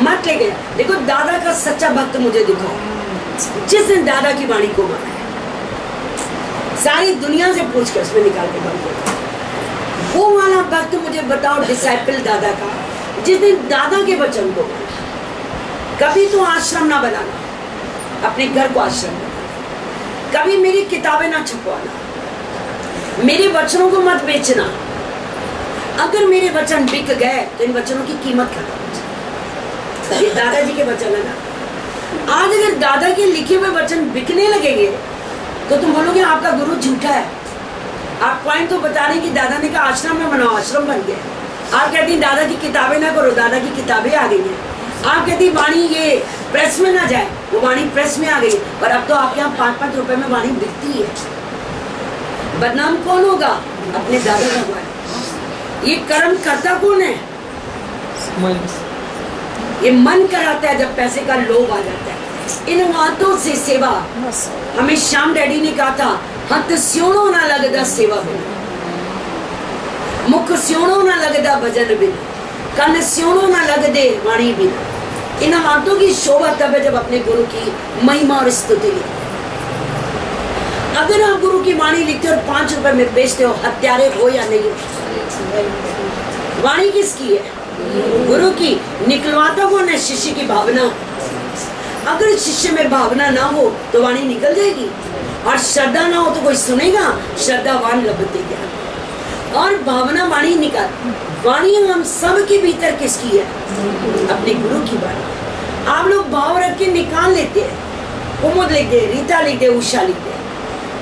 मत ले गया। देखो दादा का सच्चा भक्त मुझे दिखाओ जिसने दादा की वाणी को माना है, सारी दुनिया से पूछ कर उसमें निकाल के बंद किया। वो वाला भक्त मुझे बताओ, डिसाइपल दादा का, जिसने दादा के वचन को माना। कभी तो आश्रम ना बनाना, अपने घर को आश्रम बनाना। कभी मेरी किताबें ना छपवाना, मेरे वचनों को मत बेचना। अगर मेरे वचन बिक गए तो इन वचनों की कीमत खत्म। ये दादाजी के वचन है ना। आज अगर दादा के लिखे हुए वचन बिकने लगेंगे तो तुम बोलोगे आपका गुरु झूठा है। आप पॉइंट तो बता रहे कि दादा ने कहा आश्रम में बनाओ, आश्रम बन गया। आप कहती दादा की किताबें ना करो, दादा की किताबें आ गई हैं। आप कहती वाणी ये प्रेस में ना जाए, वो वाणी प्रेस में आ गई। और अब तो आपके यहाँ 5-5 रुपए में वाणी बिकती है। बदनाम कौन होगा? अपने दादा का वाणी। ये कर्म करता कौन है? ये मन कराता है जब पैसे का लोभ आ जाता है। इन बातों से सेवा, हमें श्याम डैडी ने कहा था, हथ स्योणो ना लगदा सेवा बिना, मुख स्योणो ना लगदा भजन बिना, कन स्योणो ना लगदे वाणी बिना। इन हाथों की शोभा तब है जब अपने गुरु की महिमा और स्तुति लिखते। अगर आप गुरु की वाणी लिखते हो और 5 रुपए में बेचते हो, हत्यारे हो या नहीं हो। वाणी किसकी है? गुरु की। निकलवाता कौन है? शिष्य की भावना। अगर शिष्य में भावना ना हो तो वाणी निकल जाएगी, और श्रद्धा ना हो तो कोई सुनेगा? श्रद्धावान लभते ज्ञान। और भावना वाणी निकाल। वाणी हम सब के भीतर किसकी है? अपने गुरु की वाणी। आप लोग भाव रख के निकाल लेते हैं, कुमुद लिख दे, रीता लिख दे, उषा लिख दे।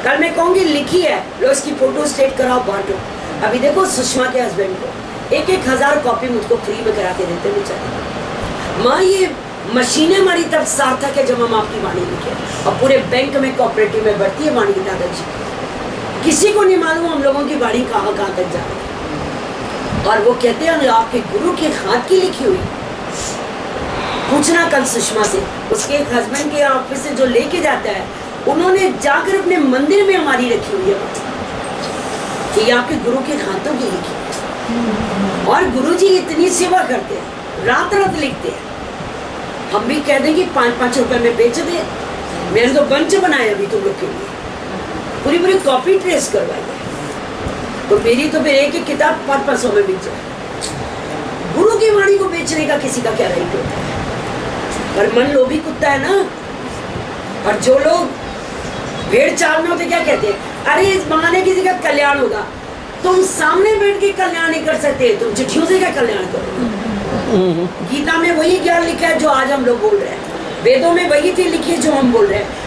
कल मैं कहूँगी लिखी है, लो इसकी फोटो स्टेट कराओ, बांटो। अभी देखो सुषमा के हस्बैंड को 1,000 कॉपी मुझको फ्री में करा के देते बेचारे। माँ ये मशीनें हमारी तब सार्थक है जब हम आपकी वाणी लिखे। और पूरे बैंक में कोऑपरेटिव में बढ़ती है वाणी दादाजी। किसी को नहीं मालूम हम लोगों की वाणी कहाँ कहाँ तक जा रही है। और वो कहते हैं आपके गुरु के हाथ की लिखी हुई। पूछना कल सुषमा से, उसके एक हस्बैंड के ऑफिस से जो लेके जाता है, उन्होंने जाकर अपने मंदिर में हमारी रखी हुई है कि ये आपके गुरु के हाथों की लिखी है। और गुरुजी इतनी सेवा करते हैं, रात रात लिखते हैं। हम भी कह दें कि 5-5 रुपए में बेच दे। मैंने तो बंच बनाया अभी तुम लोग के लिए, पूरी पूरी कॉपी ट्रेस करवाई है। तो मेरी तो फिर एक किताब 500 में बिक जाए। गुरु की वाणी को बेचने का किसी का क्या राइट होता है? पर मन लोभी कुत्ता है ना। और जो लोग भेड़ चाल में होते क्या कहते हैं? अरे इस बहाने किसी का कल्याण होगा। तुम सामने बैठ के कल्याण नहीं कर सकते, तुम चिट्ठियों से क्या कल्याण करोगे? गीता में वही ज्ञान लिखा है जो आज हम लोग बोल रहे हैं, वेदों में वही चीज लिखी है जो हम बोल रहे हैं।